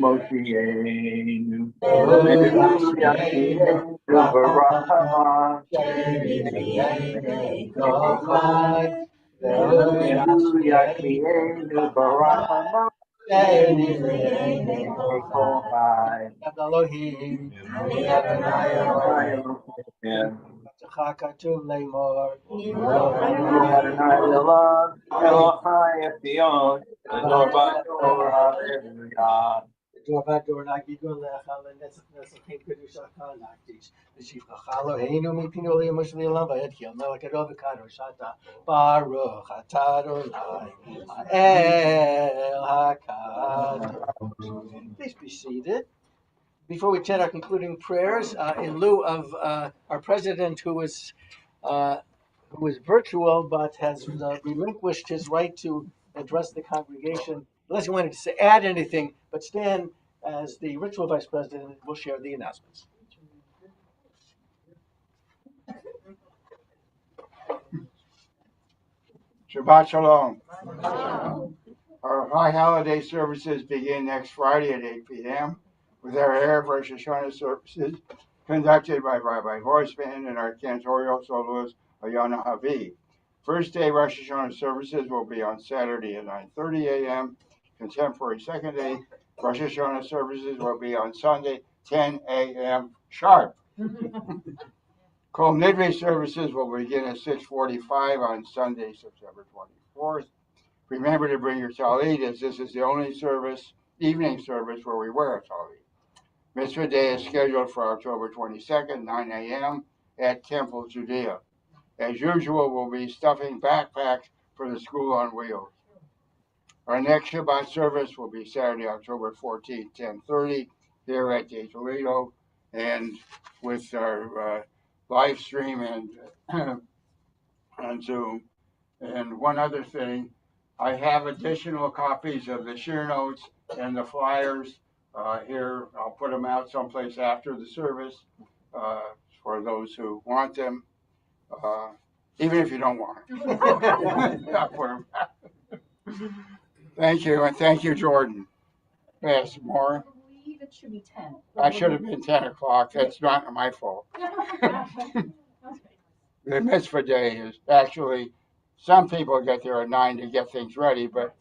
Moshienu, O Yashmienu, Yashmienu, Rahman, Barahama, Shemienu, Kochai, O Yashmienu, Yashmienu, Barahama, Shemienu, Kochai, Kohai, Elohim, Adonai Elohim, Katuv Lemor, Adonai Elah, Elohai Ethion, Ador Bador, Hallelujah. Dor Nagidon Lechal and Nesakim Kedushaka Nakdish, the Chief Chalo, Hainu Mipinoli Mushli Lava Ethiel, Melakadov Shata, Baruch Atadonai, El Hakad. Please be seated. Before we chant our concluding prayers, in lieu of our president, who is virtual but has relinquished his right to address the congregation, unless you wanted to add anything, but Stan, as the ritual vice president, will share the announcements. Shabbat Shalom. Our high holiday services begin next Friday at 8 p.m. with our Erev Rosh Hashanah services conducted by Rabbi Horseman and our cantorial soloist Ayana Havi. First day Rosh Hashanah services will be on Saturday at 9:30 a.m. Contemporary second day Rosh Hashanah services will be on Sunday 10 a.m. sharp. Kol Nidre services will begin at 6:45 on Sunday, September 24th. Remember to bring your talit, as this is the only evening service where we wear a talit. Mitzvah Day is scheduled for October 22nd, 9 a.m. at Temple Judea. As usual, we'll be stuffing backpacks for the School on Wheels. Our next Shabbat service will be Saturday, October 14th, 10:30, here at the Toledo, and with our live stream and on Zoom. And one other thing, I have additional copies of the shear notes and the flyers here. I'll put them out someplace after the service for those who want them, even if you don't want them. I'll put them out. Thank you, and thank you, Jordan. Yes, more. I believe it should be 10. I should have been 10 o'clock. That's not my fault. The mitzvah day is actually, some people get there at 9 to get things ready, but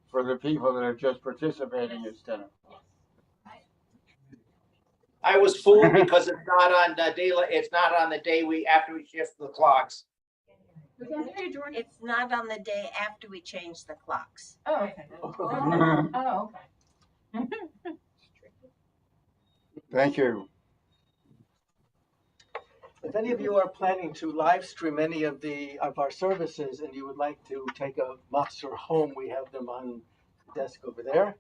for the people that are just participating, it's 10 o'clock. I was fooled because it's not on the day after we shift the clocks. It's not on the day after we change the clocks. Oh, okay. Oh, okay. Thank you. If any of you are planning to live stream any of our services and you would like to take a Machzor home, we have them on the desk over there.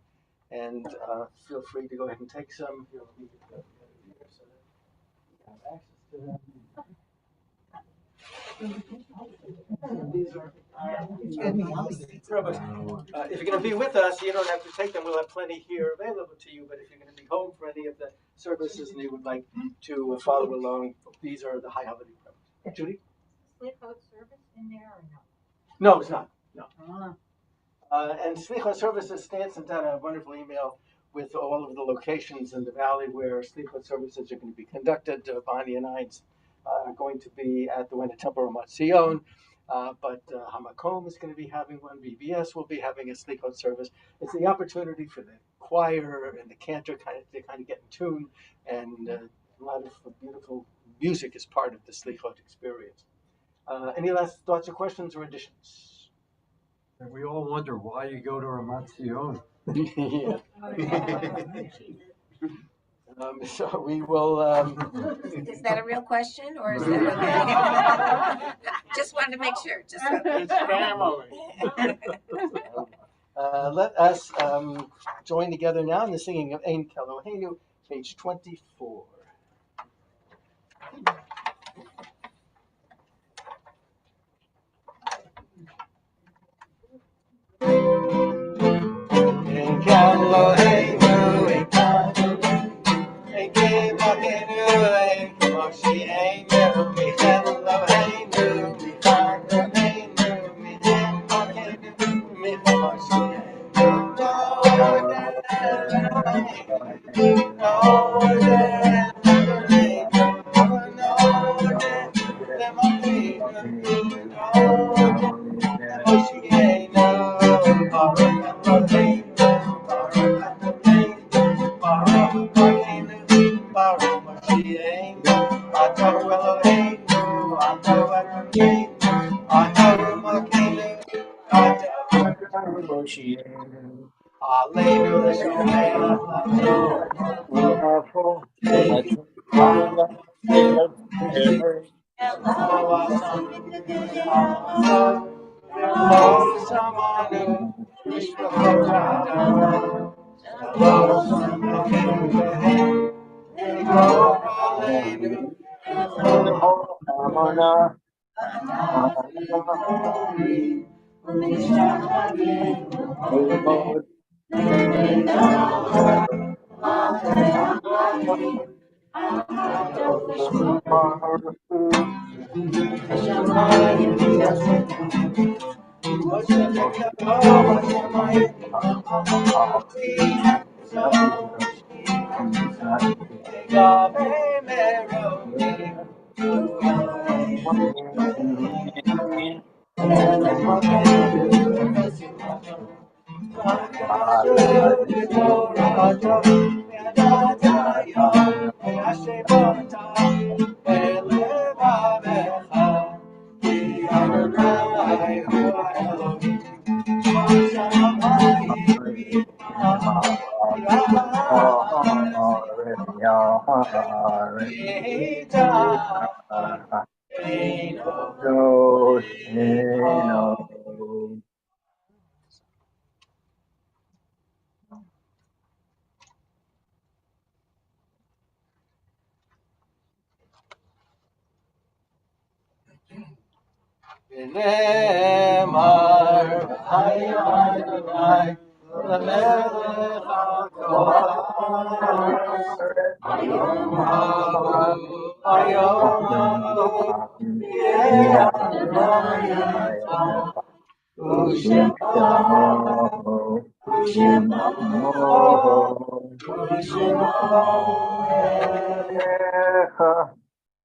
And feel free to go ahead and take some. Here, let me get that here so that you have access to them. These are, if you're going to be with us, you don't have to take them. We'll have plenty here available to you. But if you're going to be home for any of the services and you would like to follow along, these are the high holiday programs. Judy? Slichot service in there or no? No, it's not. No. And Slichot Services, Stan sent out a wonderful email with all of the locations in the valley where Slichot services are going to be conducted. Bonnie and I are going to be at the Winter Temple of Ramat Zion, but Hamakom is going to be having one. VBS will be having a Slichot service. It's the opportunity for the choir and the cantor to kind of get in tune, and a lot of beautiful music is part of the Slichot experience. Any last thoughts or questions or additions? And we all wonder why you go to Ramat Zion. Yeah. So we will. Is that a real question or is that okay? Just wanted to make sure. Just It's family. Let us join together now in the singing of Ein Keloheinu, page 24. Ein Keloheinu, Ein Keloheinu, Ein Keloheinu, Ein Keloheinu, Ein Keloheinu,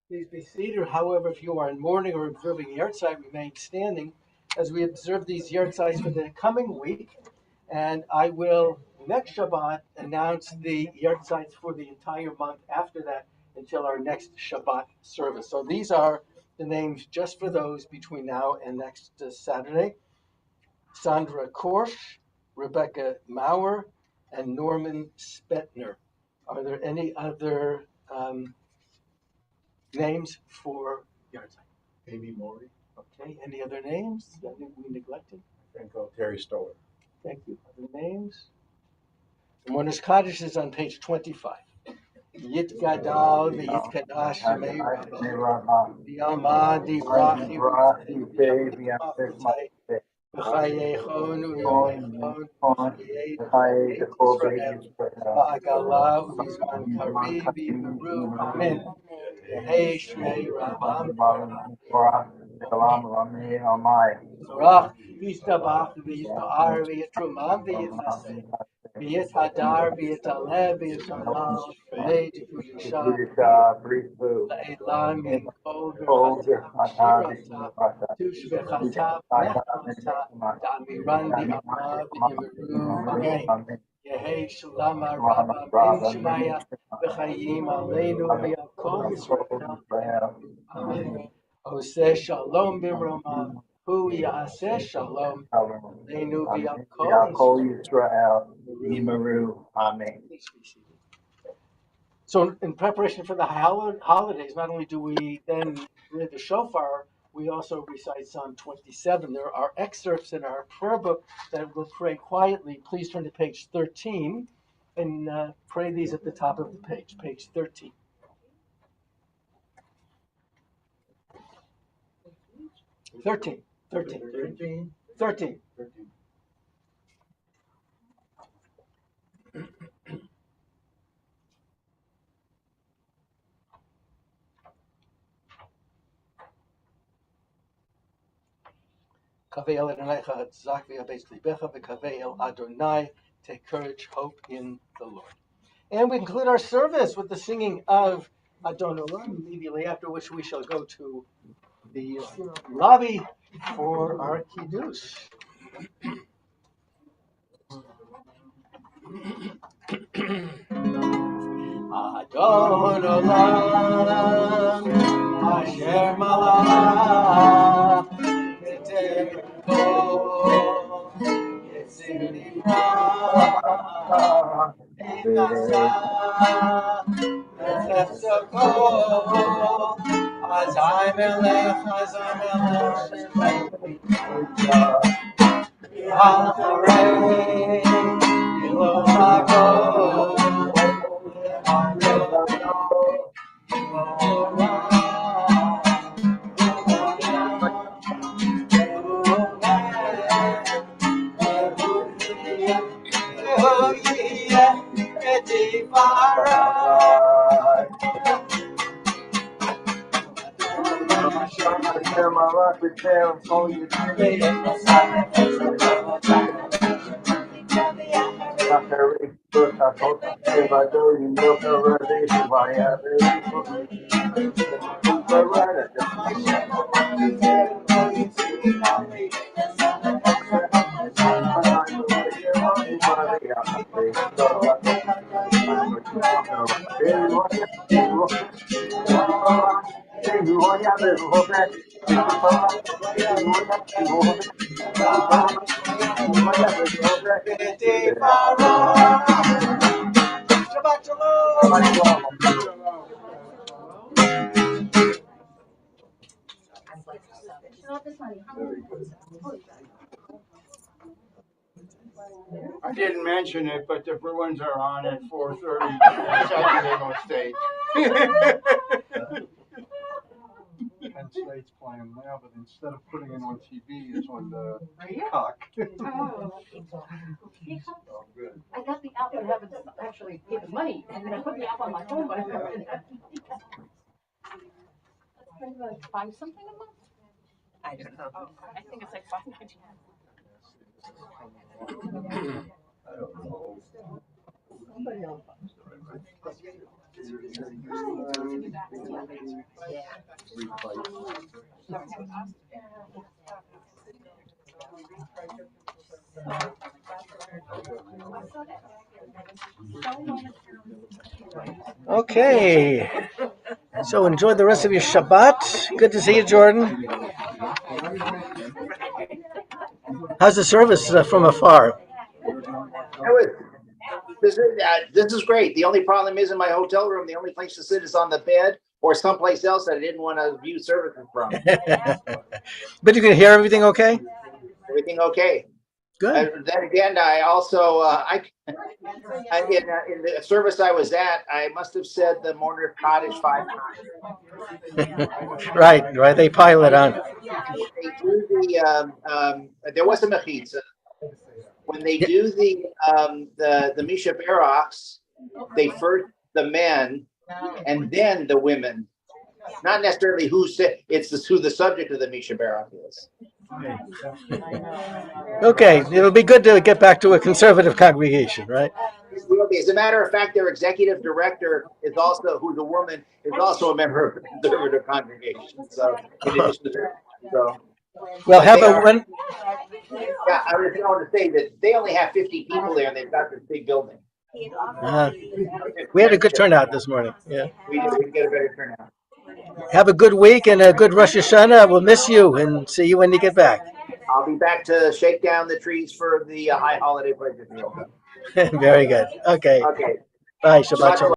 Please be seated. However, if you are in mourning or observing yahrzeit, remain standing as we observe these yahrzeits for the coming week. And I will next Shabbat announce the yahrzeits for the entire month after that until our next Shabbat service. So these are the names just for those between now and next Saturday. Sandra Korsch, Rebecca Maurer, and Norman Spetner. Are there any other Names for yard sign. Amy Maury. Okay, any other names that we neglected? I think Terry Stoller. Thank you. Other names? The Mourner's Cottage is on page 25. Yit Gadal v'Yit Kadash Shemei Rabba v'Yalmad Yivrachi v'Yamtai v'Chayechon v'Yomechon v'Chayei Yisrael v'Agala v'Zman Kari v'Yimeru Amen. Yehei Shmei Rabba Torah v'Yistabach v'Yistar v'Yitrumam v'Yitnaseh v'Yit Hadar v'Yit Alev v'Yit Amal v'Yit Kedusha La'elam Yinkol v'Chata Tush v'Chata v'Nechmata Da'amiran v'Yama v'Yimeru Amen. Yehei Shalama Rabba Ben Shemaya v'Chayim Aleinu v'Yakol Yisrael Amen. Oseh Shalom b'Roma Hu Ya'aseh Shalom Aleinu v'Yakol Yisrael Yimeru. Amen. So in preparation for the holidays, not only do we then read the shofar, we also recite Psalm 27. There are excerpts in our prayer book that we'll pray quietly. Please turn to page 13 and pray these at the top of the page, page 13. Thirteen. Kave'el Adonaicha Tzak v'Yabeis Libecha v'Kave'el Adonai. Take courage, hope in the Lord. And we conclude our service with the singing of Adon Olam immediately, after which we shall go to the lobby for our kiddush. Adon Olam Asher Malach V'Te'o Yetzir Nivra V'Nasa V'Chefzako Azai Melech V'Hacharei Yilomako Shabbat Shalom. I didn't mention it, but the Bruins are on at 4:30 San Diego State. Penn State's playing now, but instead of putting it on TV, it's on the Peacock. I got the app and haven't actually given money, and then I put the app on my phone, but I haven't. It's like $5 something a month? I don't know. I think it's like $5.99. I don't know. Somebody else. Okay, so enjoy the rest of your Shabbat. Good to see you, Jordan. How's the service from afar? It was this is great. The only problem is in my hotel room, the only place to sit is on the bed or someplace else that I didn't want to view services from. But you can hear everything okay? Everything okay. Good. Then again, I also, in the service I was at, I must have said the Mourner's Cottage 5 times. Right. They pile it on. They do there was a mechitza. When they do the Misha Baraks, they first the men and then the women. Not necessarily who said it's who the subject of the Misha Barak is. Okay, it'll be good to get back to a conservative congregation, right? It will be. As a matter of fact, their executive director is also, who's a woman, is also a member of the conservative congregation. So, in addition to that, so. Well, But have they a are, one. yeah, I was going to say that they only have 50 people there, and they've got this big building. We had a good turnout this morning. Yeah. We did. We get a better turnout. Have a good week and a good Rosh Hashanah. We'll miss you and see you when you get back. I'll be back to shake down the trees for the high holiday pledges meal. Very good. Okay. Okay. Bye. Shabbat shalom.